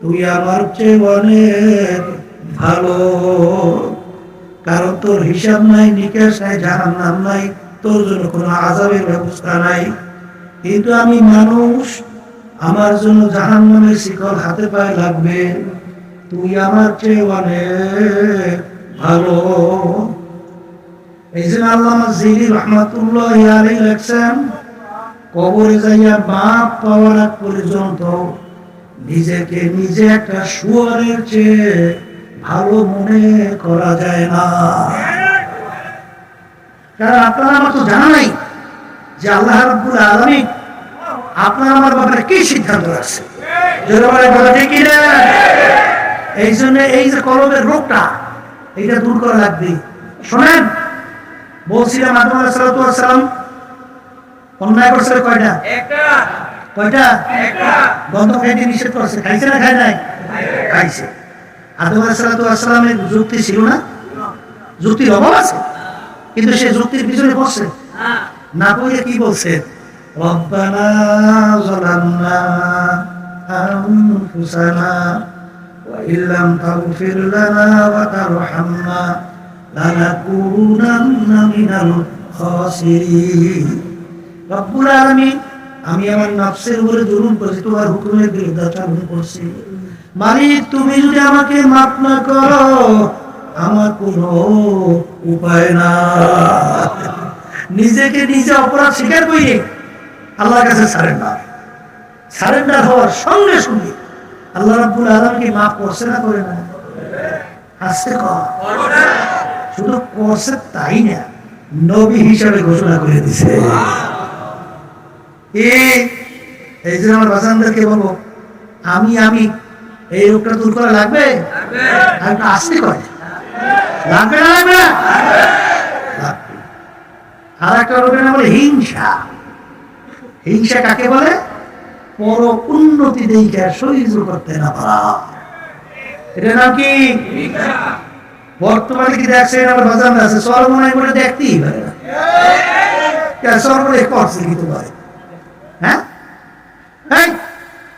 তুই আমার চেয়ে অনেক ভালো। কারণ তোর হিসাব নাই, নিকাশ নাই, জাহান্নাম নাই, তোর জন্য কোনো আযাবের ব্যবস্থা নাই। কিন্তু আমি মানুষ, আমার জন্য জাহান্নামের শিকল হাতে পায়ে লাগবে। তুই আমার চেয়ে অনেক ভালো। এই জন্য আল্লামা জিলি রাহমাতুল্লাহি আলাইহি লেখছেন, কবরে যাইয়া মাপ পাওয়ার আগ পর্যন্ত নিজেকে নিজে একটা শুয়োরের চেয়ে ভালো মনে করা যায় না। কারণ আপনার আমার তো জানা নাই যে আল্লাহ রাব্বুল আলামিন আপনার আমার ব্যাপারে কি সিদ্ধান্ত রাখছে। এই জন্য এই যে কলমের রোগটা, এইটা দূর করা লাগবে। শোনেন, বলছিলাম আদম আলাইহিস সালাম অন্যায় করছে কয়টা? কয়টা? গন্ধ খাইতে নিষেধ করছে, খাইছে না খায় নাই? খাইছে। আদম আলাইহিস সালামের যুক্তি ছিল না? যুক্তির অভাব আছে, কিন্তু সে যুক্তির পিছনে পড়ছে না। পড়ে কি বলছে? রব্বানা যালামনা আনফুসানা ওয়া ইল্লাম তাগফির লানা ওয়া তারহামনা লানাকুনান্না মিনাল খাসিরিন। রব্বুল আলামিন, আমি আমার নফসের উপরে জুলুম করেছি, তোমার হুকুমের বিরুদ্ধাচরণ করছি। মালিক তুমি যদি আমাকে মাফ না করো আমার কোনো উপায় না। নিজেকে নিজে অপরাধ স্বীকার করি আল্লাহর কাছে সারেন্ডার হওয়ার সঙ্গে সঙ্গে আল্লাহ রাব্বুল আলামিনকে মাফ করছে না করে না? আজকে শুধু করছে তাই না, নবী হিসাবে ঘোষণা করে দিছে। এই যে আমার বাজানদেরকে বলবো, আমি এই রোগটা দূর করা লাগবে, আসতে করে লাগবে না? লাগবে না? আর একটা রোগের নাম বলে হিংসা। হিংসা কাকে বলে? পর উন্নতি দেখে সহ্য করতে না পারা। এটা নাম কি? বর্তমানে কি দেখছেন আমার বাজার আছে সর্বনাই বলে দেখতেই পারে না। সর্বনাই করছে কি তোমার? হ্যাঁ,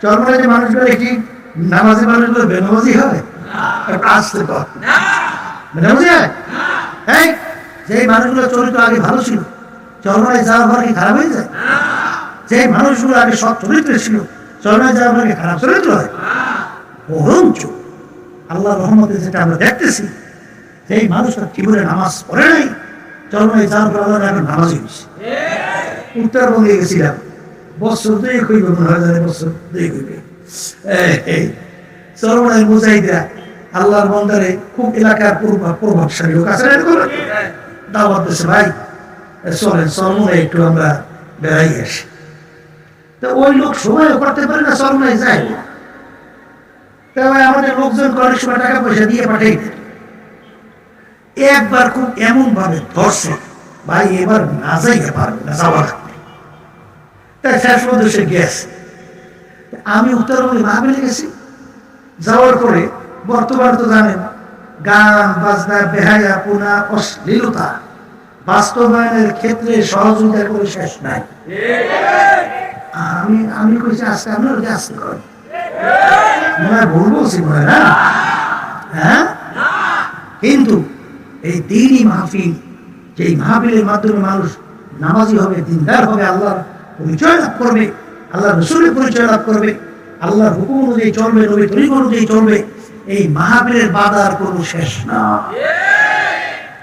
চরমনাই যে মানুষগুলো কি নামাজি মানুষগুলো বেনামাজি হয়? আসতে কর বেনামাজি হয়? যে মানুষগুলো চরিত্র আগে ভালো ছিল, চরমনাই যাওয়ার পর কি খারাপ হয়ে যায়? যে মানুষগুলো আগে সৎ চরিত্র ছিল, চরমনাই যাওয়ার পর কি খারাপ চরিত্র হয়? বরঞ্চ আল্লাহর রহমতে যেটা আমরা দেখতেছি, সেই মানুষটা জীবনে নামাজ পড়ে নাই, চরমনাই যাওয়ার পর আল্লাহ এখন নামাজি হয়েছে। উত্তরবঙ্গে গেছিলাম, বছর দুই হইবে, মনে হয় বছর দুই হইবে। চরমনাই মুজাহিদরা আল্লাহর বন্দারে খুব এলাকার প্রভাবশালী লোক আছে, দাওয়াত দিয়েছে, ভাই চলেন চরমনাই একটু আমরা বেড়াই আসি। তো ওই লোক সময় করতে পারে না, চরমনাই যায় না। আমাদের লোকজন অনেক সময় টাকা পয়সা দিয়ে পাঠাই দেয়। একবার খুব এমন ভাবে ধরছে, ভাই এবার না যাইতে পারবে না, যাওয়া লাগবে। তাই শেষ পর্যন্ত সে গেছে। আমি উত্তরবঙ্গে মাহফিলে গেছি, যাওয়ার পরে বর্তমানে তো জানেন গান বাজনা বেহায়াপনা অশ্লীলতা বাস্তবায়নের ক্ষেত্রে সহযোগিতা করে শেষ নাই। আমি আমি কইছি আজকে আপনার যে আসতে করেন মনে হয় ভুল বলছি মনে হয় না, হ্যাঁ? কিন্তু এই দিনই মাহফিল, যে মাহফিলের মাধ্যমে মানুষ নামাজি হবে, দিনদার হবে, আল্লাহর পরিচয় লাভ করবে, আল্লাহ রসুলের পরিচয় লাভ করবে, আল্লাহর হুকুম অনুযায়ী চলবে, নবী তরিকা অনুযায়ী চলবে, এই মাহফিলের বাধার কোনো শেষ না।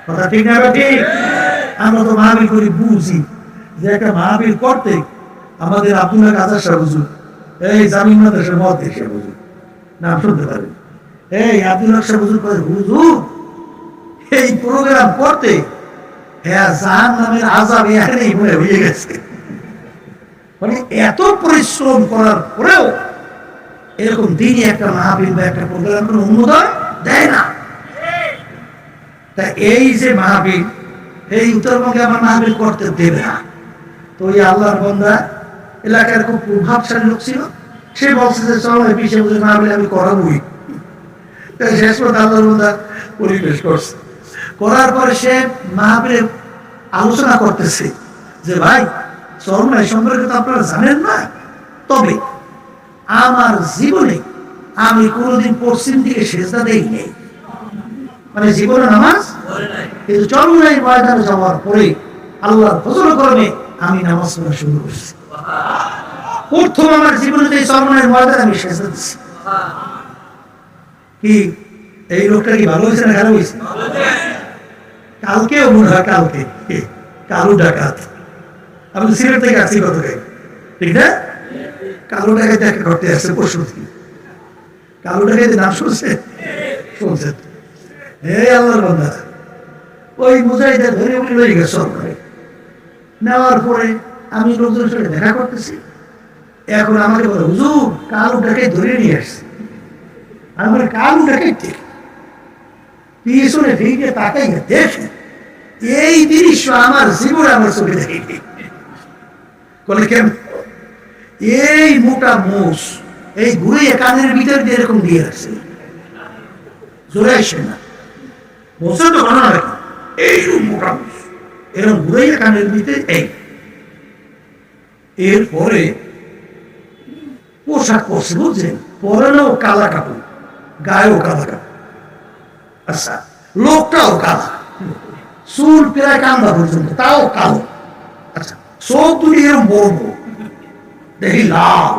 কথা ঠিক না? ঠিক। আমরা তো মাহফিল করি বুঝি যে একটা মাহফিল করতে আমাদের আব্দুল্লাহ কাজার সাহেব হুজুর, এই জামিন মাদ্রাসার মুহাদ্দিস সাহেব হুজুর, নাম শুনতে পারেন, এই আব্দুল্লাহ সাহেব হুজুর কয় হুজুর এই প্রোগ্রাম করতে হ্যাঁ জাহান্নামের আযাব এখানেই মনে হয়ে গেছে। মানে এত পরিশ্রম করার পরেও এরকম দিনই একটা মাহফিল বা একটা প্রোগ্রাম কোনো অনুমোদন দেয় না। তা এই যে মাহফিল, এই উত্তরবঙ্গে আমার মাহফিল করতে দেবে না। তো ওই আল্লাহর বান্দা এলাকার খুব প্রভাবশালী লোক ছিল, সে বলছে যে চলো এই পিছিয়ে বুঝে মাহফিল আমি করাবই। তাই শেষ পর্যন্ত আল্লাহর বান্দা পরিবেশ করছে, করার পরে সে মাহফিলে আলোচনা করতেছে যে ভাই চরমাই সম্পর্কে তো আপনারা জানেন না, তবে আমার জীবনে আমি কোনোদিন পশ্চিম দিকে সেজদা দেই নেই, মানে জীবনে নামাজ, কিন্তু চরমাই ময়দানে যাওয়ার পরে আল্লাহর ফজল করবে আমি নামাজ পড়া শুরু করছি। প্রথম আমার জীবনে এই চরমাই ময়দানে আমি সেজদা দিচ্ছি। কি এই লোকটা কি ভালো হয়েছে না খারাপ হয়েছে? কালকেও মনে হয় কালকে কালু ডাকাত, আমি সিলেট থেকে আসছি গতকাল, ঠিক না? কালু ডাকাত দেখা করতে আসছে পরশু থেকে। কালু ডাকাতের নাম শুনছে? শুনছেন? এই আল্লাহর বান্দা ওই মুজাহিদের ধরে উঠে রয়ে গেছে সরকারে। নেওয়ার পরে আমি লোকজনের সাথে দেখা করতেছি, এখন আমাকে বলে হুজুর কালু ডাকাত ধরে নিয়ে আসছে। আমি বলি কালু ডাকাত ঠিক পিছনে ফিরে তাকাই দেখি এই দৃশ্য আমার জীবনে আমার চোখে দেখি। বলে কেন? এই মোটা মোষ এই ঘুরে কানের ভিতর দিয়ে এরকম দিয়ে রাখছে, জোরে আসে না, মোষে তো ঘটনা রাখি এই মোটা মোষ এরকম ঘুরে কানের ভিতরে। এই এরপরে পোশাক পরছে, বুঝছেন, পরনেও কালা কাপড়, গায়েও কালা কাপড়, আচ্ছা লোকটাও কালা, চুল প্রায় কান্দা পর্যন্ত তাও কালো, আচ্ছা চোখ দুটি এরকম বড় বড়, দেখি লাল।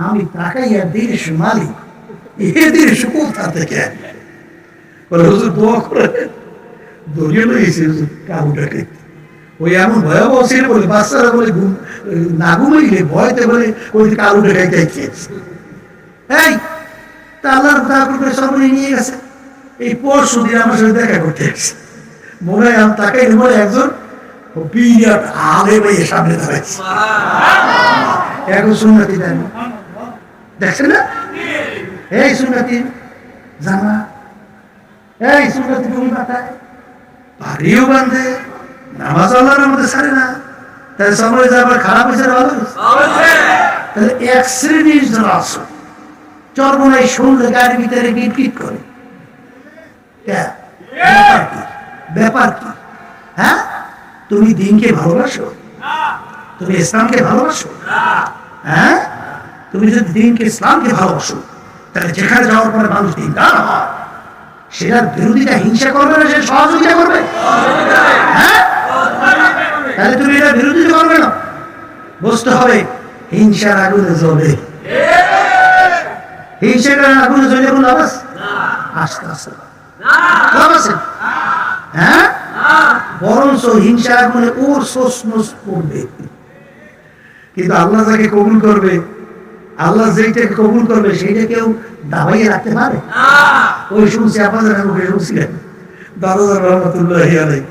আমি তাকাইয়া দৃশ্য মালিক এ দৃশ্য কোথা থেকে বলে হুজুর দোয়া করে দরিয়ে লইছে কাউটাকে। ওই এমন ভয়াবহ ছিল বলে বাচ্চারা বলে না ঘুমাইলে ভয়তে বলে ওই কালুটা খাইতে। এই তা আল্লাহর করে সর্বনে নিয়ে গেছে, এই পরশু দিন আমার সাথে দেখা করতে এসেছে। মনে হয় আমি তাকাই মনে একজন বিরাট আলে ভাইয়ের সামনে দাঁড়াইছে। এখন সুন্নতি দেন দেখছেন না, এই সুন্নতি জামা, এই সুন্নতি তুমি পাতায় বাড়িও বান্ধে, নামাজ আল্লাহর আমাদের ছাড়ে না, তাহলে সময় যাবার খারাপ হয়েছে ভালো হয়েছে। তাহলে এক শ্রেণীর যারা আসো চর্মনাই শুনলে গাড়ির ভিতরে গিট গিট করে, ব্যাপার কি? হ্যাঁ, তুমি দিনকে ভালোবাসো? তুমি ইসলামকে ভালোবাসো? হ্যাঁ, তুমি যদি দিনকে ইসলামকে ভালোবাসো তাহলে যেখানে যাওয়ার পরে মানুষ দিনদার হয় সেটার বিরোধিতা হিংসা করবে না, সে সহযোগিতা করবে। হ্যাঁ, তাহলে তুমি এটা বিরোধিতা করবে না, বুঝতে হবে হিংসার আগুনে জ্বলে, হিংসার আগুনে জ্বলে কোন লাভ আছে? আস্তে আস্তে লাভ আছে। হ্যাঁ, বরঞ্চ হিংসা আগুনে ওর সোস পড়বে। কিন্তু আল্লাহ যাকে কবুল করবে, আল্লাহ যেটাকে কবুল করবে সেইটা কেউ দাবাইয়ে রাখতে পারে? ওই শুনছি আপনাদের মুখে শুনছিলেন দাদা রহমতুল্লাহি আলাইহি,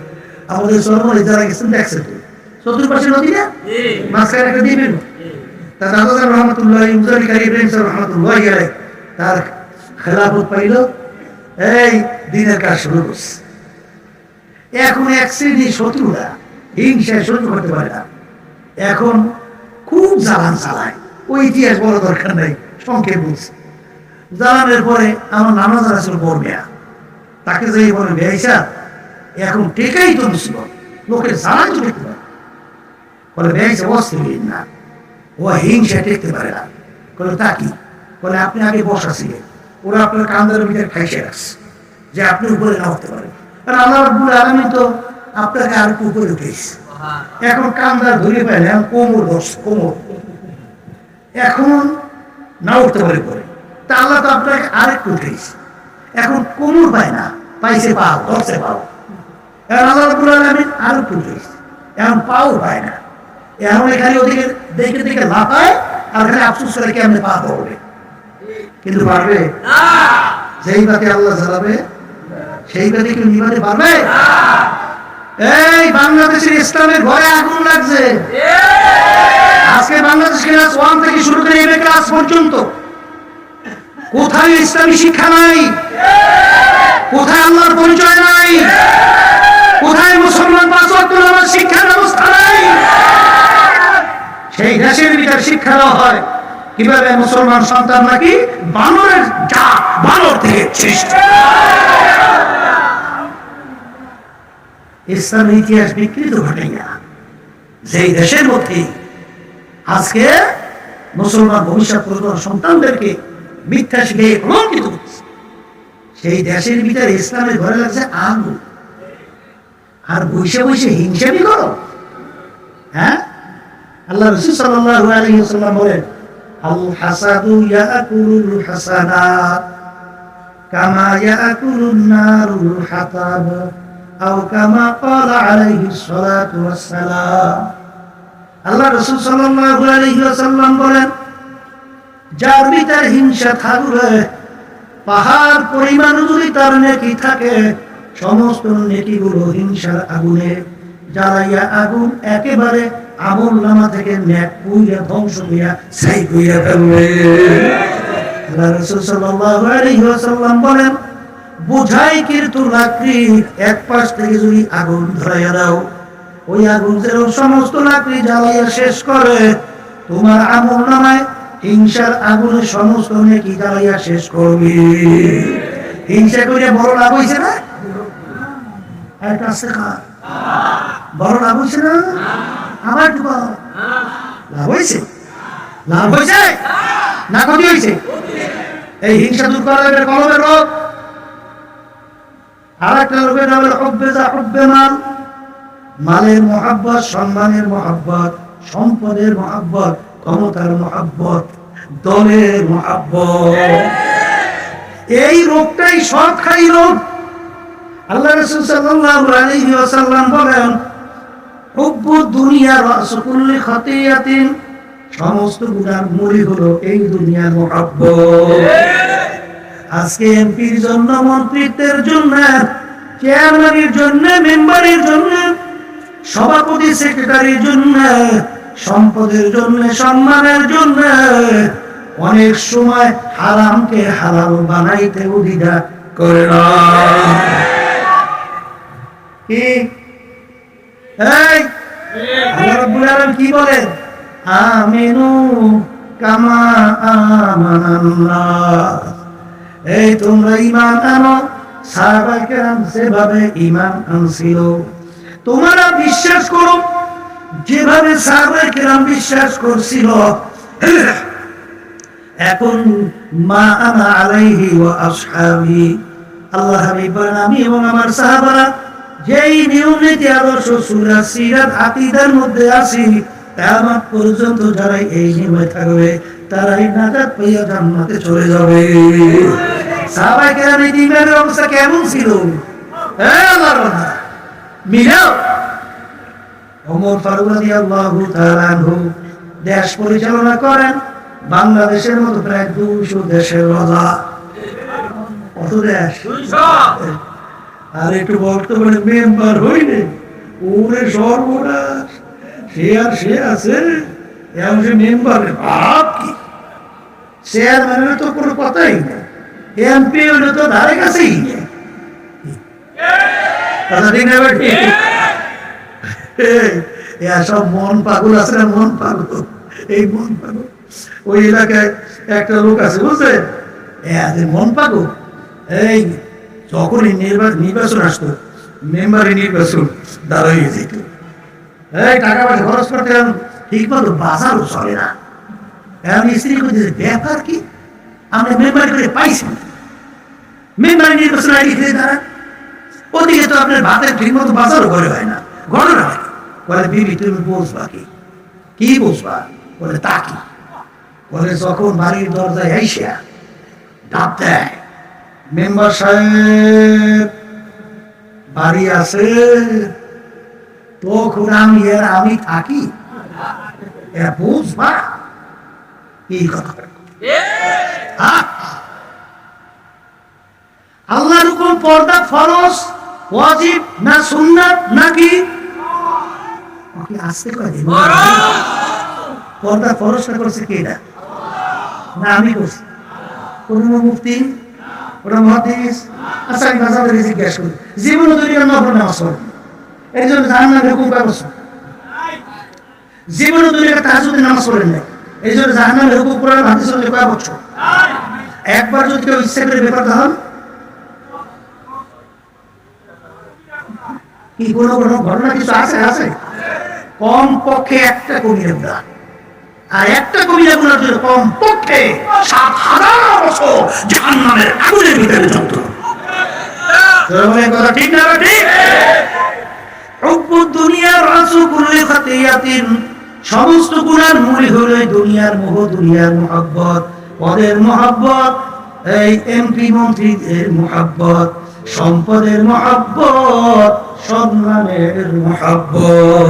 আমাদের সরমনে যারা গেছেন দেখছেন চতুর্পাশে নদী না, মাঝখানে একটা দ্বীপের তার দাদা রহমতুল্লাহি মুজারিকারী ইব্রাহিম রহমতুল্লাহি আলাইহি তার খেলাফত পাইল, এই দিনের কাজ শুরু করছে। এখন এক শ্রেণীর শত্রুরা হিংসায় সহ্য করতে পারে না, এখন খুব জ্বালান চালায়। ওই ইতিহাস বড় দরকার নাই, সংক্ষেপ বলছে। জ্বালানের পরে আমার নানা যারা ছিল বড় মেয়া, তাকে যে বলে বেয়াইসা এখন টেকাই তো মুসিবত, লোকের জ্বালান করতে পারে। বলে বেঁচে অস্থির না, ও হিংসা টেকতে পারে না। বলে তা কি? বলে আপনি আগে বসা ছিলেন, ওরা আপনার কান্দার ভিতরে ঠাইসে রাখছে যে আপনি উপরে না উঠতে পারেন। কারণ আল্লাহ রাব্বুল আলামিন তো আপনাকে আর উপরে উঠেছে, এখন কান্দার ধরে পায় না, কোমর বসে, কোমর এখন না উঠতে পারে পরে। তা আল্লাহ তো আপনাকে আরেকটু উঠেছে, এখন কোমর পায় না, পাইছে পাও, ধরছে পাও। এখন আল্লাহ রাব্বুল আলামিন আরেকটু উঠেছে, এখন পাও পায় না, এখন এখানে ওদিকে দেখে দেখে লাফায় আর এখানে আফসোস করে কেমনে পা পড়বে। কিন্তু পারবে না, যেই বাতি আল্লাহ জ্বালাবে সেই বাতি কেউ নিভাতে পারবে? এই বাংলাদেশের ইসলামের ঘরে আগুন লাগছে আজকে। বাংলাদেশ ক্লাস 1 থেকে শুরু করে এমএ ক্লাস পর্যন্ত কোথায় ইসলামী শিক্ষা নাই, কোথায় আল্লাহর পরিচয় নাই, কোথায় মুসলমান 5 ওয়াক্ত নামাজ শিক্ষার ব্যবস্থা নাই। সেই দেশের ভিতর শিক্ষা দেওয়া হয় কিভাবে মুসলমান সন্তান নাকি বানরের জাত, বানর থেকে সৃষ্টি। ইসলামের ইতিহাস বিকৃত ঘটাইয়া যেই দেশের মধ্যে আজকে মুসলমান ভবিষ্যৎ প্রজন্মের সন্তানদেরকে মিথ্যা শিখে কলঙ্কিত করছে, সেই দেশের ভিতরে ইসলামের ঘরে লাগছে আগুন, আর বসে বসে হিংসামি করো। হ্যাঁ, আল্লাহ রাসূল সাল্লাল্লাহু আলাইহি ওয়াসাল্লাম বলেন, আল হাসাদু ইয়াকুলুল হাসানাত কামা ইয়াকুলুন নারুল হাতাব আও কামা ক্বালা আলাইহিস সালাতু ওয়াস সালাম। আল্লাহ রাসূল সাল্লাল্লাহু আলাইহি ওয়াসাল্লাম বলেন, যার ভিতরে হিংসা থাকবে পাহাড় পরিমাণ যদি তার নেকি থাকে, সমস্ত নেকিগুলো হিংসার আগুনে জ্বালাইয়া আগুন একেবারে আমলনামা থেকে নেক পুইরা ধ্বংস কইরা ছাই কইরা ফেলবে। আল্লাহ রাসূল সাল্লাল্লাহু আলাইহি ওয়াসাল্লাম বলেন, বুঝাই কিন্তু লাকড়ি এক পাশ থেকে যদি আগুন ধরাইয়া দাও, ওই আগুন যেন সমস্ত লাকড়ি জ্বালাইয়া শেষ করে, তোমার আমলনামায় হিংসার আগুনে সমস্ত নেকি জ্বালাইয়া শেষ করবে। হিংসা করে বড় লাভ হইছে না? একটা আছে কা বড় লাভ হইছে না? আমার কি লাভ হইছে? লাভ হইছে না ক্ষতি হইছে? এই হিংসা দূর করা যাবে কলমের রোগ। আর একটা রোগের নাম হলো হুব্বে মাল, মালের মহাব্বত, সম্মানের মহাব্বত, সম্পদের মহাব্বত, ক্ষমতার মহাব্বত, দলের মহাব্বত। এই রোগটাই সবখাই রোগ। আল্লাহ রাসূল সাল্লাল্লাহু আলাইহি ওয়াসাল্লাম বলেন, হুব্বু দুনিয়া রাসু কুল্লি খাতিয়াতিন, সমস্ত গুনার মূলই হলো এই দুনিয়ার মহাব্বত। আজকে এমপির জন্য, মন্ত্রিত্বের জন্য, চেয়ারম্যানের জন্য, মেম্বারের জন্য, সভাপতি সেক্রেটারির জন্য, সম্পদের জন্য, সম্মানের জন্য অনেক সময় হারামকে হালাল বানাইতে উদ্বিধা করে না। কি এই আল্লাহ রাব্বুল আলামিন কি বলেন? আমিনু কামা আমানান নাস, এই তোমরা ঈমান আনো সাহাবায়ে কেরাম যেভাবে ঈমান আনছিল, তোমরা বিশ্বাস করো যেভাবে সাহাবায়ে কেরাম বিশ্বাস করছিল। এখন মা আনা আলাইহি ওয়া আসহাবি, আল্লাহ হাবিব বলেন, আমি এবং আমার সাহাবারা যেই নিয়ম নীতি আদর্শ সুন্নাত সিরাত আকীদার মধ্যে আছি, কিয়ামত পর্যন্ত যারা এই নিয়মে থাকবে তারাই নাজাত পেয়ে জান্নাতে চলে যাবে। সাহাবায়ে কেরামের ঈমানের অবস্থা কেমন ছিল? আল্লাহর বান্দা মিলাও। ওমর ফারুক রাদিয়াল্লাহু তাআলা আনহু দেশ পরিচালনা করেন, বাংলাদেশের মতো প্রায় 200 দেশের রাজা। কত দেশ? 200। আর একটু বর্তমানে মেম্বার হইলে ওরে সর্বনাশ, সে আছে এখন সে মেম্বারের ভাব কি, চেয়ারম্যানের তো কোনো কথাই নেই, এমপি হলে তো ধারে কাছেই নেই। সব মন পাগল আছে না, মন পাগল। এই মন পাগল ওই এলাকায় একটা লোক আছে বুঝলেন, মন পাগল। এই যখনই নির্বাচন আসতো, মেম্বারের নির্বাচন দাঁড়াইয়ে যেত, এই টাকা পয়সা খরচ করতে ঠিক মতো বাজারও চলে না। আমি স্ত্রী করতেছি ব্যাপার কি, আমরা মেম্বারি করে পাইছি, মেম্বারি নির্বাচন আইডি খেয়ে দাঁড়ান, ওদিকে তো আপনার ভাতের ঠিক মতো বাজারও করে হয় না। ঘটনা বলে বিবি তুমি বুঝবা কি বুঝবা? বলে তা কি? বলে যখন বাড়ির দরজায় আইসা ডাক দেয়, মেম্বার সাহেব বাড়ি আছে, তখন আমি থাকি, বুঝবা এই কথা। আল্লাহর হুকুম পর্দা ফরজ ওয়াজিব না সুন্নাত নাকি? আসতে কয়দিন পর্দা ফরজটা করছে কে? না আমি করছি? কোন মুফতি, ওটা মুহাদ্দিস? আচ্ছা আমি বাজারে জিজ্ঞেস করি, জীবনে দুনিয়ার নফল নামাজ পড়েন, এই জন্য জাহান্নামের হুকুম কয় বছর? জীবনে দুনিয়ার তাহাজ্জুদের নামাজ পড়েন নাই, এই জন্য জাহান্নামের হুকুম কোরআন হাদিস অনুযায়ী কয় বছর? একবার যদি কেউ ইচ্ছা করে বেপরদা হন, কি কোনো ঘটনা কিছু আছে? কম পক্ষে একটা কবিরা গুনাহ, আর একটা কবিরা গুনার জন্য কম পক্ষে ৭,০০০ বছর জাহান্নামের আগুনের ভিতরে জ্বলতে হবে। কথা ঠিক না ঠিক? দুনিয়ার রাসূল কুল্লি খাতিয়াতিন, সমস্ত গুনার মূল হলো দুনিয়ার মোহ, দুনিয়ার মুহাব্বত, পদের মুহাব্বত, এই এমপি মন্ত্রীদের মুহাব্বত, সম্পদের মুহাব্বত, সম্মানের মুহাব্বত।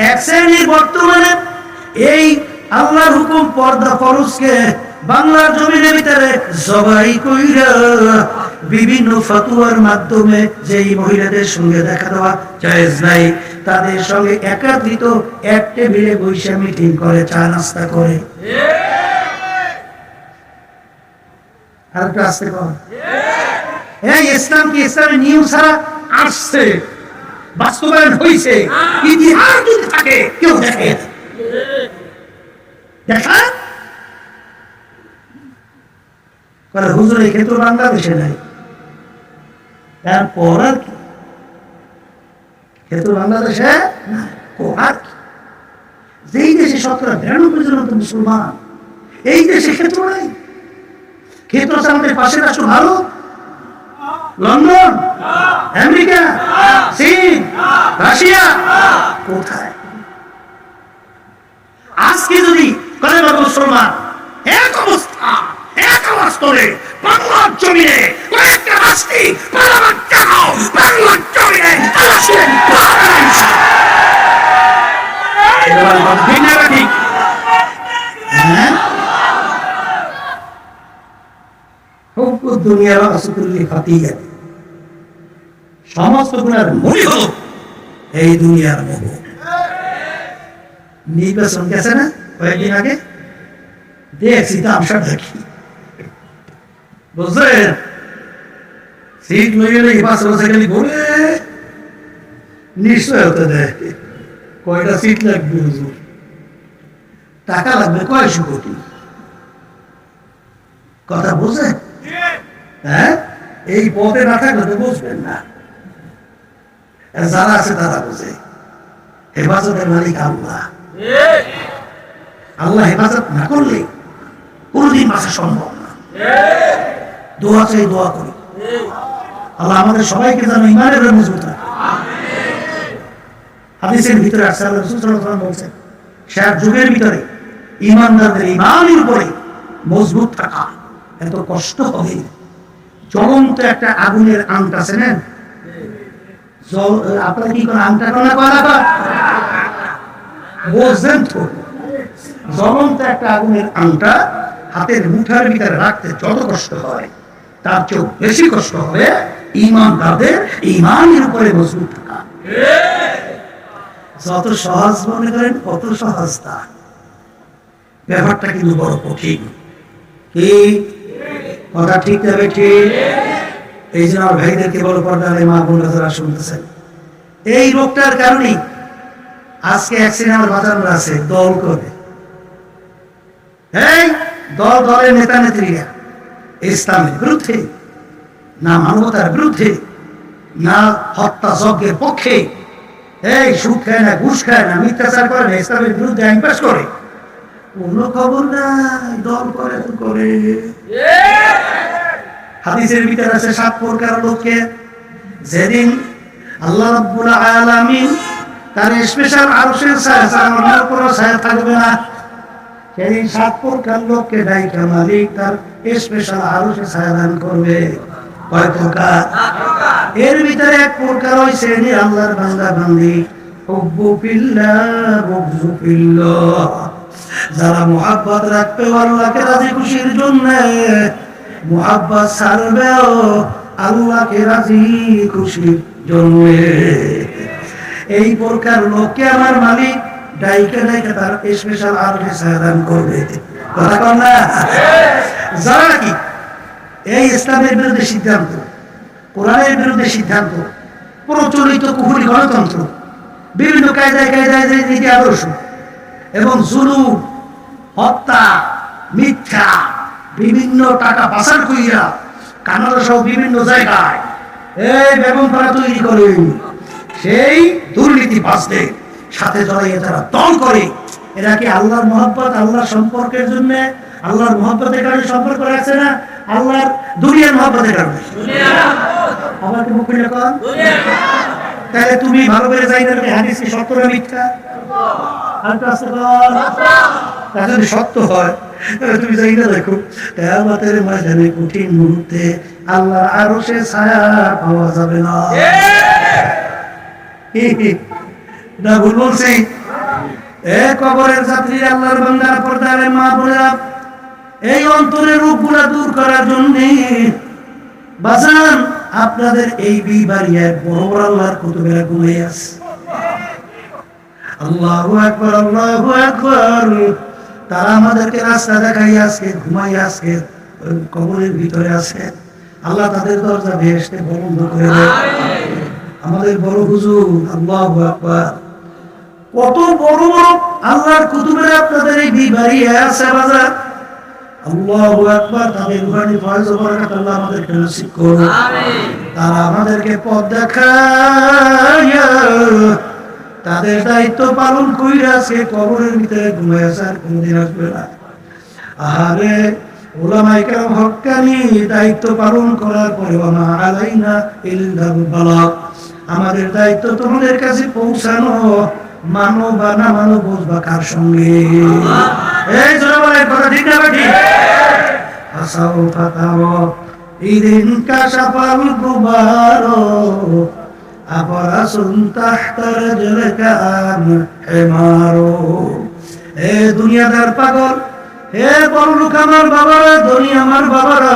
এক শ্রেণীর বর্তমানে এই আল্লাহর হুকুম পর্দা ফরজকে বাংলার জমিনের ভিতরে জবাই কইরা বিভিন্ন ফতোয়ার মাধ্যমে যেই মহিলাদের সঙ্গে দেখা দেওয়া জায়েজ নাই, তাদের সঙ্গে একাত্রিত এক টেবিলে বসে মিটিং করে, চা নাস্তা করে। আরেকটু আসতে কর, এই ইসলাম কি ইসলামের নিয়ম ছাড়া আসছে, বাস্তবায়ন হয়েছে? ইতিহাস যদি থাকে কেউ দেখে দেখা করে, হুজুর এই ক্ষেত্রে বাংলাদেশে নাই, তারপর আর কি ক্ষেত্র বাংলাদেশে আর কি? যেই দেশে ৯৭% মুসলমান, এই দেশে ক্ষেত্র নাই। ক্ষেত্র আছে আমাদের পাশের রাষ্ট্র ভারত, লন্ডন, আমেরিকা, চীন, রাশিয়া, কোথায়? আজকে যদি কলেমা মুসলমান এক অবস্থা, এক আওয়াজ তোলে বাংলার জমিনে, কয়েকটা রাষ্ট্রী পার্লামেন্ট চাও বাংলার জমিনে, দুনিয়ার সমস্ত গুণের মূল হল এই দুনিয়ার মোহ। নির্বাচন গেছে না কয়েকদিন আগে, দেখছি তামসা দেখি, বুঝলেন? সিট লইলে নির্বাচন বলে নিশ্চয় হতে দেয়, কয়টা সিট লাগবে হুজুর? টাকা লাগবে ৯০০ কোটি। কথা বুঝে? হ্যাঁ, এই পথে না থাকলে তো বুঝবেন না, যারা আছে তারা বুঝে। হেফাজতের মালিক আল্লাহ, আল্লাহ হেফাজত না করলে কোনদিন বাঁচা সম্ভব না। দোয়া চাই, দোয়া করি আল্লাহ আমাদের সবাইকে যেন ইমানের মজবুত রাখে। হাদিসের ভিতরে আসছে, আল্লাহ রাসূল সাল্লাল্লাহু আলাইহি ওয়াসাল্লাম বলেছেন, শেষ যুগের ভিতরে ইমানদারদের ইমানের উপরে মজবুত থাকা এত কষ্ট হবে। জ্বলন্ত একটা আগুনের আংটা আছে না, আপনারা কি কোন আংটা কোনা করা বুঝছেন তো? জ্বলন্ত একটা আগুনের আংটা হাতের মুঠার ভিতরে রাখতে যত কষ্ট হয়, তার চেয়েও বেশি কষ্ট হবে ইমানদারদের ইমানের উপরে মজবুত থাকা। যত সহজ মনে করেন কত সহজ তা, ব্যাপারটা কিন্তু বড় কঠিন। কি কথা ঠিক যাবে? ঠিক। এই জন্য আমার ভাইদেরকে বড় পর্দায় মা বোনরা যারা শুনতেছেন, এই রোগটার কারণেই আজকে এক সিনেমার বাজার আছে, দল করে এই দলের নেতা নেত্রীরা ইসলামের বিরুদ্ধে, না মানবতার বিরুদ্ধে, না হত্যা যজ্ঞের পক্ষে, এই সুদ খায় না, ঘুষ খায় না, মিথ্যাচার করে না, ইসলামের বিরুদ্ধে আইন পাস করে, কোনো খবর নাই, দল করে তো করে। হাদিসের ভিতরে আছে 7 প্রকার লোককে যেদিন আল্লাহ রাব্বুল আলামিন তার স্পেশাল আরশের ছায়া ছাড়া অন্য কোনো ছায়া থাকবে না, সেদিন 7 প্রকার লোককে ডাইকা মালিক তার স্পেশাল আরশে ছায়া দান করবে। কয় প্রকার? এর ভিতরে এক প্রকার ওই শ্রেণী আল্লাহর বান্দা বান্দি হুব্বু ফিল্লাহ বুগযু ফিল্লাহ, যারা মুহাব্বত রাখবে আল্লাহকে রাজি খুশির জন্য, মুহাব্বত ছাড়বেও আল্লাহকে রাজি খুশির জন্য। এই প্রকার লোককে আমার মালিক ডাইকে ডাইকে তার স্পেশাল আরশে ছায়া দান করবে। কথা কন না? যারা কি এই ইসলামের বিরুদ্ধে সিদ্ধান্ত, কোরআনের বিরুদ্ধে সিদ্ধান্ত, প্রচলিত কুফরি গণতন্ত্র, বিভিন্ন কায়দায় কায়দায় যে নীতি আদর্শ এবং জুলুম, হত্যা, মিথ্যা, বিভিন্ন টাকা পাচার কইরা কানাডা সহ বিভিন্ন জায়গায় এই বেগমপাড়া তৈরি করে, সেই দুর্নীতি বাঁচতে সাথে জড়াইয়ে তারা দল করে। এরা কি আল্লাহর মহব্বত, আল্লাহর সম্পর্কের জন্য, আল্লাহর মহব্বতের কারণে সম্পর্ক রাখছে না আল্লাহর দুনিয়ার মহব্বতের কারণে? আমাকে মুখ খুলে কন। তাহলে তুমি ভালো করে যাই না হাদিস কি সত্য না মিথ্যা? যদি সত্য হয় তাহলে তুমি যাই না দেখো কিয়ামতের ময়দানে কঠিন মুহূর্তে আল্লাহর আরশে ছায়া পাওয়া যাবে না। না ভুল বলছি? এ কবরের যাত্রী আল্লাহর বান্দার পর্দার মা বোনেরা, এই অন্তরের রূপগুলা দূর করার জন্য বাজান আপনাদের এই বিবাড়িয়ায় বড় বড় আল্লাহর কুতুবেরা ঘুমিয়ে আছে। আল্লাহু আকবার, আল্লাহু আকবার। তারা আমাদেরকে রাস্তা দেখাই আজকে ঘুমাই আজকে কবরের ভিতরে আছে। আল্লাহ তাদের দরজা বেহেশতে বন্ধ করে দেয়। আমাদের বড় হুজুর, আল্লাহু আকবার। কত বড় বড় আল্লাহর কুতুবেরা আপনাদের এই বিবাড়িয়ায় আছে বাজার। আল্লাহু আকবার। তাদের রূহানি ফয়েজ ও বরকত আল্লাহ আমাদেরকে নসিব করুন। আমিন। তারা আমাদেরকে পথ দেখায়, তাদের দায়িত্ব পালন কইরা সে কবরের ভিতরে ঘুমায় আছে, আর কোনদিন আসবে না। আরে উলামায়ে কেরাম হক্কানি দায়িত্ব পালন করার পরে ওয়া আলাইনা ইল্লাল বালাগ, আমাদের দায়িত্ব তোমাদের কাছে পৌঁছানো। মানো বা না মানো বুঝবা কার সঙ্গে। এই জোরে কথা ঠিক না ঠিক? আসাও ফাতাও ইদিন কাশাফাল গুবারো আফরাসুন তাহতা রাজলিকা আন হিমারো। হে দুনিয়াদার পাগল, হে বড়লোক আমার বাবারা, ধনী আমার বাবারা,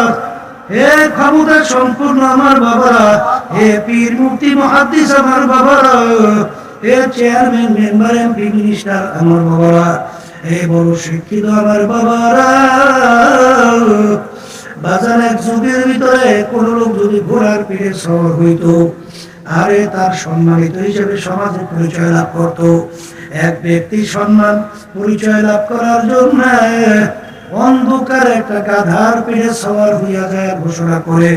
হে ক্ষমতা সম্পূর্ণ আমার বাবারা, হে পীর মুফতি মুহাদ্দিস আমার বাবারা, হে চেয়ারম্যান মেম্বার এমপি মিনিস্টার আমার বাবারা, হে বড় শিক্ষিত আমার বাবারা। বাজার এক যুগের ভিতরে কোন লোক যদি ঘোড়ার পিঠে সওয়ার হইত, আরে তার সম্মানিত হিসেবে সমাজে পরিচয় লাভ করত। এক ব্যক্তি সম্মান পরিচয় লাভ করার জন্য অন্ধকার একটা গাধার পিঠে সওয়ার হইয়া যায় ঘোষণা করে,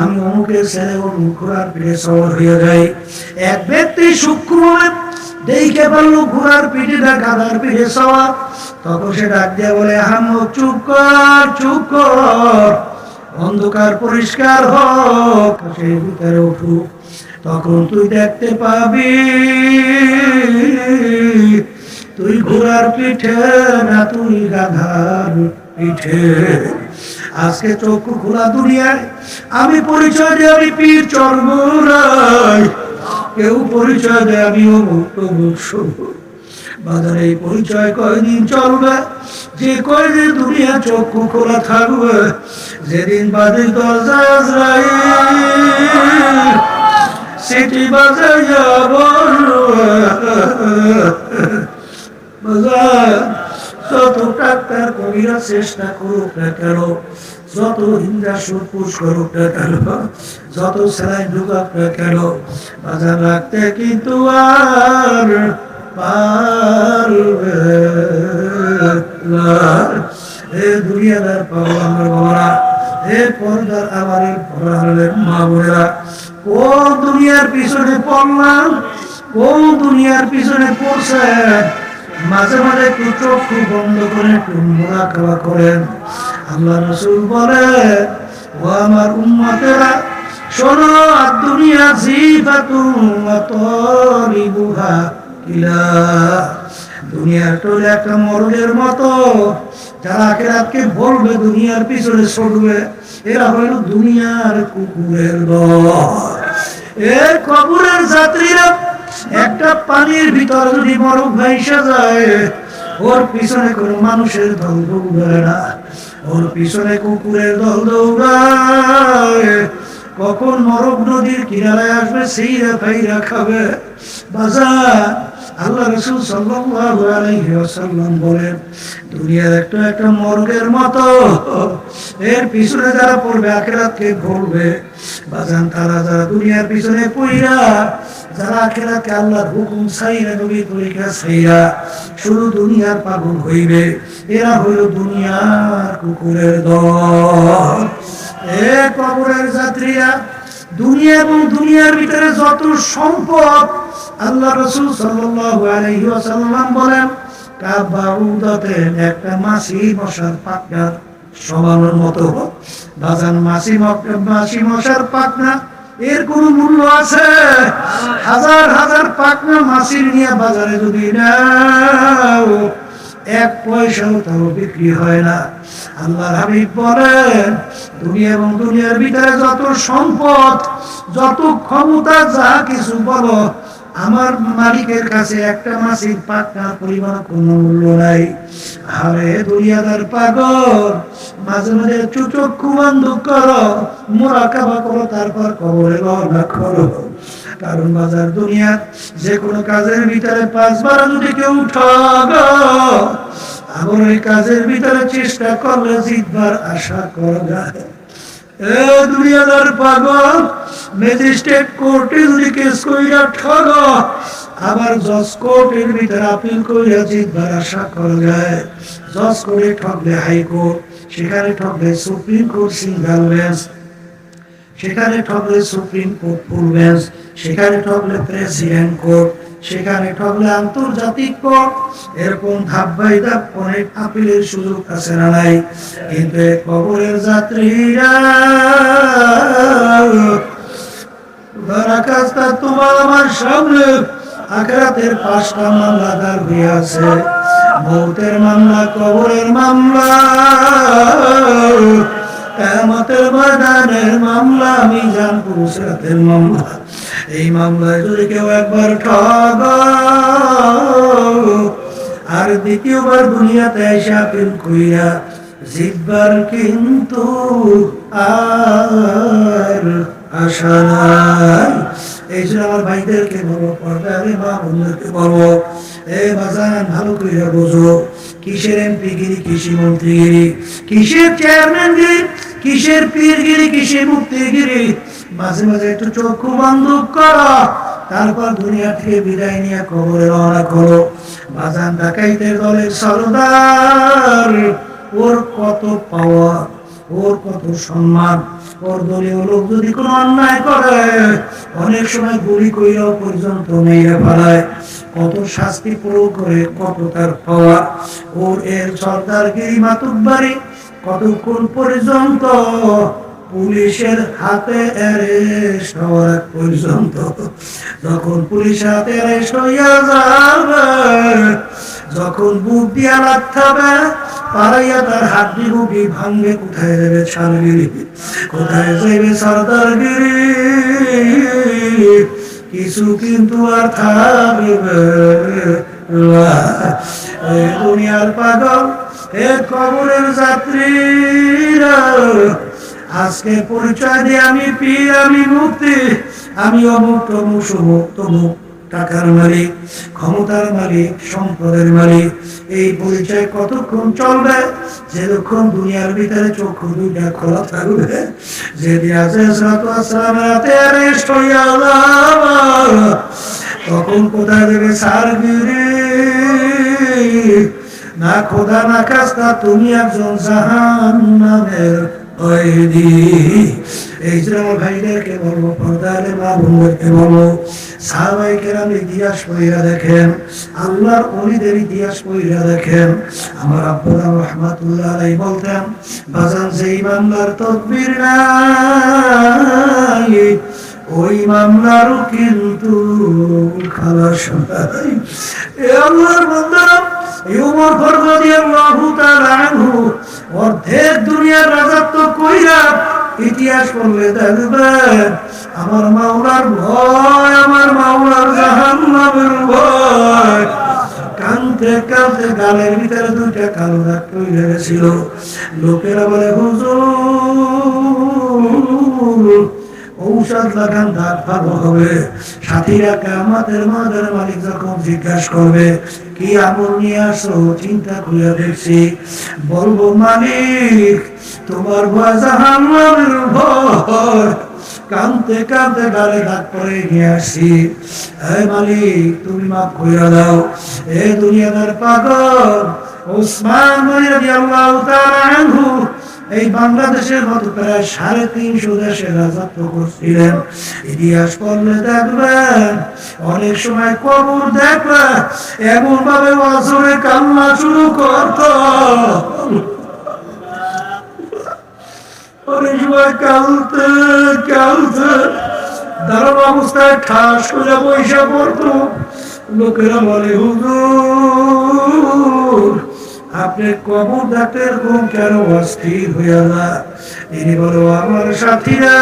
আমি অমুকের ছেলে অমুক ঘোড়ার পিঠে সওয়ার হইয়া যাই। এক ব্যক্তি সূক্ষ্মভাবে দেখে পারলো ঘোড়ার পিঠে না গাধার পিঠে সওয়ার, তখন সে ডাক দিয়ে বলে, আহমদ চুপ কর, চুপ কর, অন্ধকার পরিষ্কার হোক, সেই ভিতরে উঠুক, তখন তুই দেখতে পাবি তুই ঘোড়ার পিঠে না তুই গাধার পিঠে। আজকে চক্ষু খোলা দুনিয়ায় আমি পরিচয় দিই আমি পীর চরমোরাই, কেউ পরিচয় দেয় আমি অমুক বাজারে। এই পরিচয় কয়দিন চলবে? যে কয়দিন দুনিয়া চক্ষু খোলা থাকবে, যেদিন বাড়ির দরজা আজরাইল সিটি বাজাইয়া যত ডাক্তার কবিরা চেষ্টা করুক না কেন, যত ইঞ্জেকশন পুশ করুক না কেন, যত স্যালাইন ঢুকাক না কেন, বাজার রাখতে কিন্তু আর পারবে না। এ দুনিয়াদার পাগল আমার বাবারা, এ পর্দার আমার মা বোনেরা, কোন দুনিয়ার পিছনে পড়লাম, কোন দুনিয়ার পিছনে পড়ছে, মাঝে মাঝে একটু চক্ষু বন্ধ করে একটু মুরাকাবা করেন। আল্লাহ রাসূল বলে, ও আমার উম্মতেরা শোনো, দুনিয়া জিফাতুন ওয়া তালিবুহা ইলা, দুনিয়ার টোলে একটা মরদের মতো, যারা আখিরাতকে বলবে দুনিয়ার পিছনে ছুটবে, এরা হলো দুনিয়ার কুকুরের দল। এর কবরের যাত্রীরা একটা পানির ভিতর যদি মরক ভাইসা যায়, ওর পিছনে কোনো মানুষের দল দৌড়ায় না, ওর পিছনে কুকুরের দল দৌড়ায়। কখন মরক নদীর কিনারায় আসবে, সেইরা ফাইরা খাবে। বাজার আল্লাহ রাসূল সাল্লাল্লাহু আলাইহি ওয়াসাল্লাম বলেন, দুনিয়ার একটা মরগের মতো, এর পিছনে যারা পড়বে আখিরাতকে ভুলবে। বাজান তারা যারা দুনিয়ার পিছনে পড়িয়া, যারা আখিরাতকে আল্লাহর হুকুম ছাইরা, নবীর তরিকা ছাইরা শুধু দুনিয়ার পাগল হইবে, এরা হইল দুনিয়ার কুকুরের দল। এ কবরের যাত্রীরা, দুনিয়া এবং দুনিয়ার ভিতরে যত সম্পদ, আল্লাহ রাসূল সাল্লাল্লাহু আলাইহি ওয়াসাল্লাম বলেন, কাবাউদাতেন একটা মাছি মশার পাখনার সমানের মতো। বাজান মাছি মশার পাখনা, এর কোন মূল্য আছে? হাজার হাজার পাখনা মাছির নিয়ে বাজারে যদি নাও, এক পয়সাও তাও বিক্রি হয় না। আল্লাহর হাবিব বলেন, দুনিয়া এবং দুনিয়ার ভিতরে যত সম্পদ, যত ক্ষমতা, যা কিছু বলো, আমার মালিকের কাছে একটা মাছির পাখনার পরিমাণ কোনো মূল্য নাই। আরে দুনিয়াদার পাগল, মাঝে মাঝে একটু চক্ষু বন্ধ করো, মুরাকাবা করো, তারপর কবরে রওনা করো। কারণ বাজার দুনিয়ার যে কোনো কাজের ভিতরে 5 বার যদি কেউ ঠগো, আবার ওই কাজের ভিতরে চেষ্টা করলে জিতবার আশা করা। এ দুনিয়াদার পাগল, ম্যাজিস্ট্রেট কোর্টে যদি কেস কইরা ঠগো, আবার জজ কোর্টের ভিতরে আপিল কইরা জিতবার আশা করা যায়। জজ কোর্টে ঠকলে হাইকোর্ট, সেখানে ঠকলে সুপ্রিম কোর্ট সিঙ্গেল বেঞ্চ, সেখানে ঠকলে সুপ্রিম কোর্ট ফুল বেঞ্চ, সেখানে ঠকলে প্রেসিডেন্ট কোর্ট, সেখানে ঠকলে আন্তর্জাতিক কোর্ট। এরকম ধাপ বাই ধাপ অনেক আপিলের সুযোগ আছে না নাই? কিন্তু কবরের যাত্রীরা, তোমার আমার সামনে আখিরাতের 5টা মামলা দাঁড় হয়ে আছে। মৌতের মামলা, কবরের মামলা, কিয়ামতের ময়দানের মামলা, মিজান পুরুষের মামলা। এই মামলায় যদি কেউ একবার ঠগো, আর দ্বিতীয়বার দুনিয়াতে এসে আপিল কইরা জিতবার কিন্তু আর আশা নাই। এই জন্য আমার ভাইদেরকে বলবো, পর্দারে মা বোনদেরকে বলবো, এ বাজান ভালো কইরা বোঝো, কিসের এমপিগিরি, কিসের মন্ত্রীগিরি, কিসের চেয়ারম্যানগিরি, কিসের পীরগিরি, কিসের মুক্তিগিরি। মাঝে মাঝে একটু চক্ষু বন্ধ করো, তারপর দুনিয়া থেকে বিদায় নিয়ে কবরে রওনা করো। বাজান ডাকাইতের দলের সরদার, ওর কত পাওয়ার, ওর কত সম্মান। ওর দলীয় লোক যদি কোনো অন্যায় করে, অনেক সময় গুলি কইরাও পর্যন্ত মেরে ফেলায়। কত শাস্তি প্রয়োগ করে, কত তার পাওয়ার। ওর এর সরদারগিরি, মাতুব্বারি কতক্ষণ পর্যন্ত? পুলিশের হাতে অ্যারেস্ট হওয়ার পর্যন্ত। যখন পুলিশ হাতে অ্যারেস্ট হইয়া যাবে, যখন বুক দিয়া লাগবে, পাড়াইয়া তার হাড্ডি গুড্ডি ভাঙবে, কোথায় যাবে সারগিরি, কোথায় যাবে সরদারগিরি? কিছু কিন্তু আর থাকবে না। দুনিয়ার পাগল, এ কবরের যাত্রীরা, আজকে পরিচয় দিয়ে আমি পীর, আমি মুক্তি, আমি অমুক তমুক সমুক তমুক, টাকার মালিক, ক্ষমতার মালিক, সম্পদের মালিক। এই পরিচয় কতক্ষণ চলবে? যেতক্ষণ দুনিয়ার ভিতরে চক্ষু দুইটা খোলা থাকবে। যেদিন তখন কোথায় দেবে সারগিরি? না খোদা না খাস্তা, তুমি একজন জাহান্নামের ওইদি এই যে আমার ভাইদেরকে বলবো, পর্দারে মা বোনদেরকে বলবো, সাহাবায়ে কেরাম ইতিহাস পড়িয়া দেখেন, আল্লাহর ওলিদের ইতিহাস পড়িয়া দেখেন। আমার আব্বা রাহমাতুল্লাহ আলাইহি বলতেন, বাজান যেই মামলার তদবির নাই ওই মামলারও কিন্তু খালাস নাই। এ আল্লাহর বান্দা ওমর ফারুক রাদিয়াল্লাহু তাআলা আনহু অর্ধেক দুনিয়ার রাজত্ব কইরা ইতিহাস পড়লে দেখবেন আমার মাওলার ভয়, আমার মাওলার জাহান্নামের ভয়। কাঁদতে কাঁদতে গালের ভিতরে দুইটা কালো দাগ পড়ে গেছিল। লোকেরা বলে হুজুর ঔষধ লাগান দাগ ভালো হবে। সাথীরা কিয়ামতের মাঠের মালিক যখন জিজ্ঞাসা করবে কি আমল নিয়ে আসো, চিন্তা করে দেখছি, বলবো মালিক তোমার ভয় জাহান্নামের ভয়। কাঁদতে কাঁদতে গালে দাগ পরে নিয়ে আসি, হে মালিক তুমি মাফ করে দাও। এ দুনিয়াদার পাগল ওসমান রাদিয়াল্লাহু তাআলা আনহু এই বাংলাদেশের মতো প্রায় 350 দেশে রাজত্ব করছিলেন। ইতিহাস পড়লে দেখবেন অনেক সময় কবর দেখবে এমন ভাবে অজরে কান্না শুরু করত, অনেক সময় কাঁদতে কাঁদতে দাঁড়ানো অবস্থায় ঠাস করে পয়সা পড়তো। লোকেরা বলে হুজুর আপনি কবর দেখতে এরকম কেন অস্থির হইয়া না? তিনি বলো আমার সাথীরা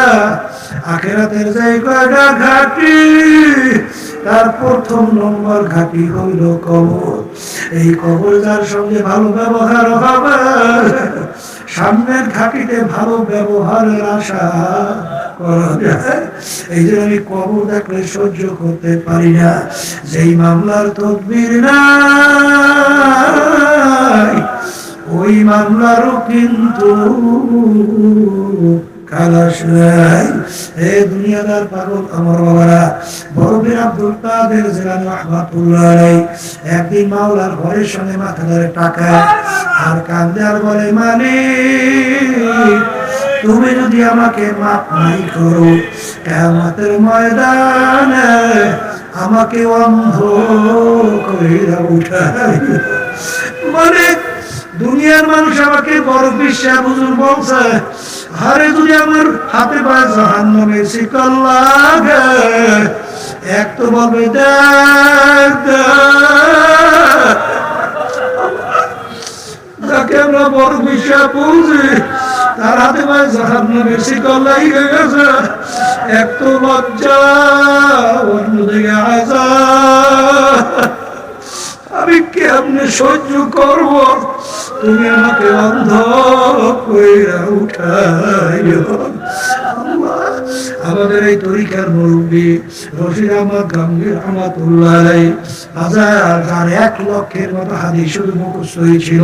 আখিরাতের জায়গাটা ঘাটি, তার প্রথম নম্বর ঘাটি হইল কবর। এই কবর যার সঙ্গে ভালো ব্যবহার হবে, সামনের ঘাটিতে ভালো ব্যবহারের আশা করা যায়। এই যে আমি কবর দেখলে সহ্য করতে পারি না, যেই মামলার তদবির নাই ওই মামলারও কিন্তু খালাস নাই। হে দুনিয়াদার পাগল আমার বাবারা, বড়বীর আব্দুল কাদের জিলানী রাহমাতুল্লাহ আলাইহি একদিন মাওলার ঘরের সঙ্গে মাথা ধরে টাকায় আর কান্দে আর বলে মালিক তুমি যদি আমাকে মাফ নাই করো, কিয়ামতের ময়দানে আমাকে অন্ধ কইরা উঠাইও। মানে দুনিয়ার মানুষ আমাকে বড় বিশ্বাস হুজুর বলছে, আরে যদি আমার হাতে পায়ে জাহান্নামের শিকল লাগে, এক তো বলবে দেখ যাকে আমরা বড় বিশ্বাস বুঝি তার হাতে পায়ে জাহান্নামের শিকল লাগে গেছে, এক তো লজ্জা অন্যদিকে আযাব। আমি কেমনে সহ্য করব, তুমি আমাকে অন্ধ কইরা উঠাইও। আমাদের এই তরিকার মুরব্বী রশিদ আহমদ গাঙ্গী রহমাতুল্লাহ আলাইহি হাজার 1 লক্ষের মতো হাদিস শুধু মুখস্থ হয়েছিল।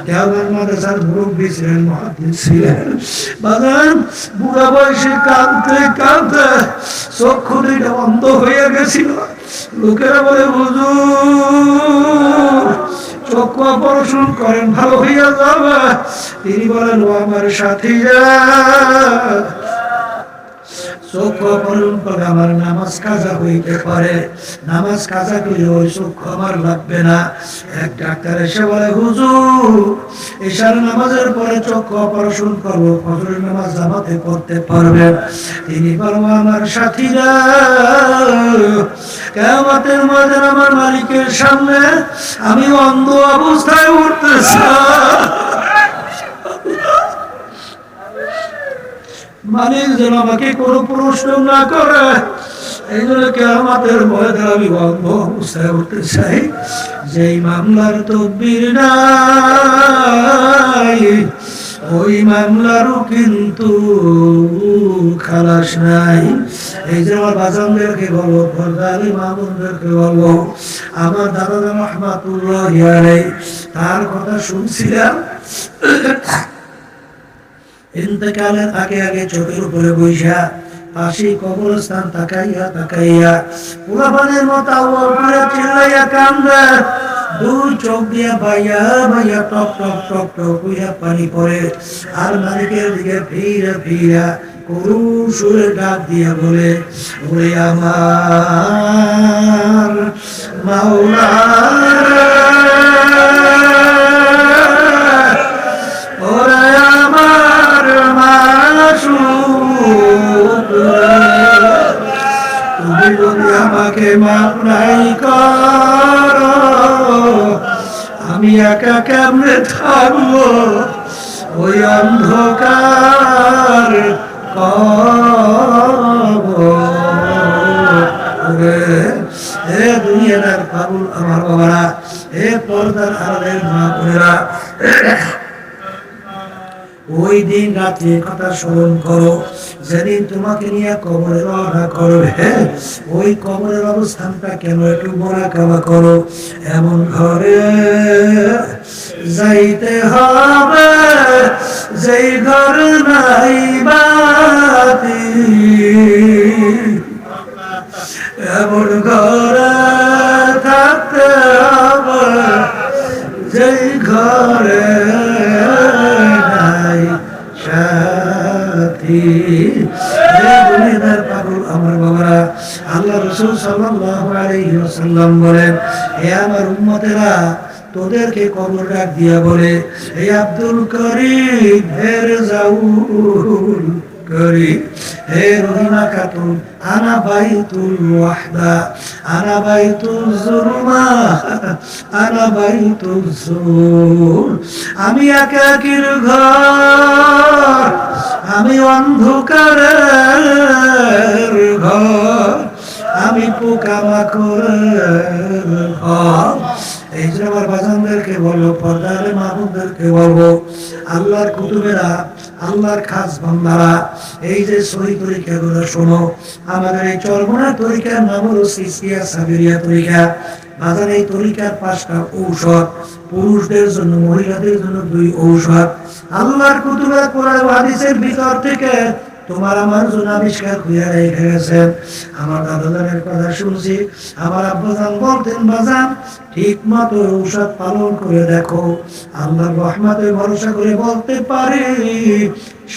দেওবন্দ মাদ্রাসার মুরব্বী ছিলেন, মুহাদ্দিস ছিলেন। বাগান বুড়া বয়সে কাঁদতে কাঁদতে চক্ষু দুইটা অন্ধ হয়ে গেছিল। লোকেরা বলে হুজুর চক্ষু অপারেশন করেন ভালো হইয়া যাবে। তিনি বলেন ও আমার সাথীরা চক্ষু অপারেশন করে আমার নামাজ কাজা হইতে পারে, নামাজ কাজা করলে ওই চক্ষু আমার লাগবে না। এক ডাক্তার এসে বলে হুজুর এশার নামাজের পরে চক্ষু অপারেশন করবো, ফজরের নামাজ জামাতে পড়তে পারবেন? তিনি বলেন আমার সাথীরা কিয়ামতের ময়দানে আমার মালিকের সামনে আমি অন্ধ অবস্থায় উঠতেছি, মালিক যেন আমাকে কোনো প্রশ্ন না করে। এই জন্য কিয়ামতের ময়দানে আমি অন্ধ অবস্থায় উঠতে চাই। যেই মামলার তদবির নাই ওই মামলারও কিন্তু খালাস নাই। এই যে আমার বাজানদেরকে বলবো, ফরদারি মামুনদেরকে বলবো, আমার দাদা রহমাতুল্লাহ আলাইহি তার কথা শুনছিলাম। ইন্তেকালের আগে আগে চোখের উপরে বৈশা পাশে কবরস্থান তাকাইয়া তাকাইয়া পোলাপানের মতো আওয়াজ করে চিল্লাইয়া কান্দে, দুই চোখ দিয়া বাইয়া বাইয়া টপ টপ টপ টপ কইরা পানি পড়ে। আর মালিকের দিকে ফিরা ফিরা করুণ সুরে ডাক দিয়া বলে, ওরে আমার মাওলা, ওরে আমার মাসুদ, তুমি যদি আমাকে মাফ নাই করো, আমি একা কেমনে থাকবো ওই অন্ধকার কবরে। হে দুনিয়ার পাগল আমার বাবারা, হে পর্দার আড়ালের মা বোনেরা, ওই দিন রাতে কথা স্মরণ করো যেদিন তোমাকে নিয়ে কবরে রওনা করবে। ওই কবরের অবস্থানটা কেন একটু মোরাকাবা করো। এমন ঘরে যাইতে হবে যেই ঘর নাই বাতি, এমন ঘরে থাকতে হবে যেই ঘরে নাই সাথী। দুনিয়ার পাগল আমার বাবারা, আল্লাহ রাসূল সাল্লাল্লাহু আলাইহি ওয়াসাল্লাম বলেন, হে আমার উম্মতেরা, তোদেরকে কবর ডাক দিয়া বলে, হে আব্দুল করিম, হে রেজাউল করিম, হে রহিমা খাতুন, আনা বাইতুল ওয়াহদা, আনা বাইতুল জুলমা, আনা বাইতুল জুল। আমি একাকির ঘর, আমি অন্ধকারের ঘর, আমি পোকামাকড়ের ঘর। এই যে আমার বাজানদেরকে বলবো, পর্দার মাহবুবদেরকে বলবো, আল্লাহর কুতুবেরা, আল্লাহর খাস বান্দারা, এই যে সহি তরিকাগুলো শোনো। আমাদের এই চরমোনার তরিকার নাম হলো সিসিয়া সাবিরিয়া তরিকা। বাজার এই তরিকার 5টা ঔষধ, পুরুষদের জন্য, মহিলাদের জন্য 2 ঔষধ। আল্লাহর কুতুবেরা কোরআন ও হাদিসের ভিতর থেকে তোমার আমার জন্য আবিষ্কার করিয়া রেখে গেছেন। আমার দাদাদের কথা শুনছি, আমার আব্বাজান বলতেন, বাজান ঠিক মতো ঔষধ পালন করে দেখো, আল্লাহর রহমতে ভরসা করে বলতে পারি,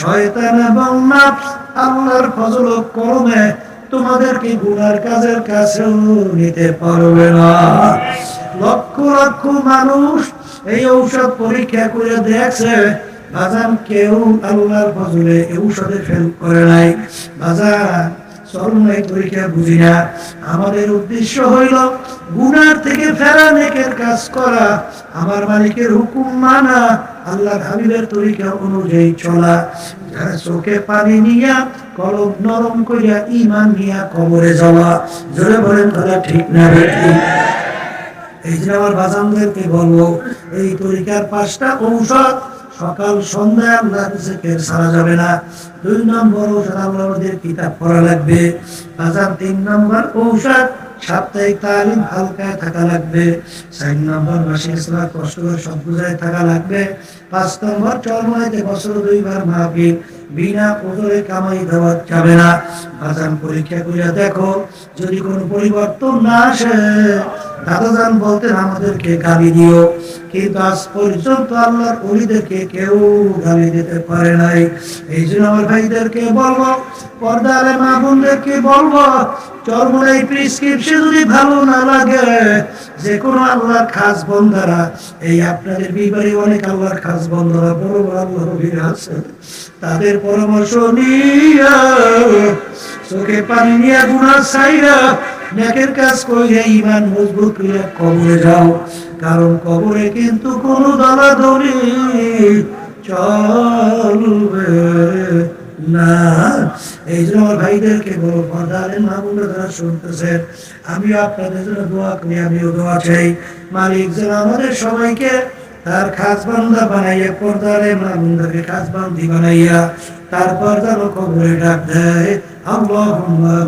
শয়তান এবং নফস আল্লাহর ফজল ও করমে তোমাদেরকে গুনার কাজের কাছেও নিতে পারবে না। লক্ষ লক্ষ মানুষ এই ঔষধ পরীক্ষা করে দেখছে, বাজান কেউ আল্লাহর ফজলে এই ঔষধে ফেল করে নাই। বাজান চরমাই তরিকা বুঝি না। আমাদের উদ্দেশ্য হইল গুনার থেকে ফেরা, নেকের কাজ করা, আমার মালিকের হুকুম মানা, আল্লাহর হাবিবের তরিকা অনুযায়ী চলা। যারা চোখে পানি নিয়া, কলম নরম করিয়া, ঈমান নিয়া কবরে যাওয়া। জোরে বলেন তাহলে ঠিক না ঠিক? এই যে আমার বাজানদেরকে বলবো, এই তরিকার 5টা ঔষধ সকাল সন্ধ্যায় আল্লাহর জিকির ছাড়া যাবে না। 2 নম্বর ঔষধ আল্লাহর কিতাব পড়া লাগবে। বাজার 3 নম্বর ঔষধ সাপ্তাহিক তালিম হালকায় থাকা লাগবে। 4 নম্বর মাসিক ইসলাম কষ্ট করে সব বুঝায় থাকা লাগবে। 5 নম্বর চরমাইতে বছর 2 বার মাহফিল, বিনা ওজরে কামাই দেওয়া যাবে না। বাজান পরীক্ষা করে দেখো, যদি কোনো পরিবর্তন না আসে, দাদাজান বলতেন আমাদেরকে গালি দিও, কিন্তু আজ পর্যন্ত আল্লাহর ওলিদেরকে কেউ গালি দিতে পারে নাই। এই জন্য আমার ভাইদেরকে বলবো, পর্দার মা বোনদেরকে বলবো, চরমোনাই প্রেসক্রিপশন যদি ভালো না লাগে, যে কোনো আল্লাহর খাস বন্দারা, এই আপনাদের বিবারে অনেক আল্লাহর খাস বন্দারা, বড় বড় আল্লাহর বীর আছে, তাদের পরামর্শ নিয়ে চোখে পানি নিয়ে গুনাহ ছাইরা নেকের কাজ কইরা ঈমান মজবুত কইরা কবরে যাও। কারণ কবরে কিন্তু কোনো দলাদলি চলবে না। এই জন্য আমার ভাইদেরকে বলো, পর্দার মা বোনরা যারা শুনতেছেন, আমিও আপনাদের জন্য দোয়া করি, আমিও দোয়া চাই, মালিক যেন আমাদের সবাইকে তার খাস বান্দা বানাইয়া, পর্দার মা বোনদেরকে খাস বান্দি বানাইয়া তারপর যেন কবরে ডাক দেয়। আল্লাহুম্মা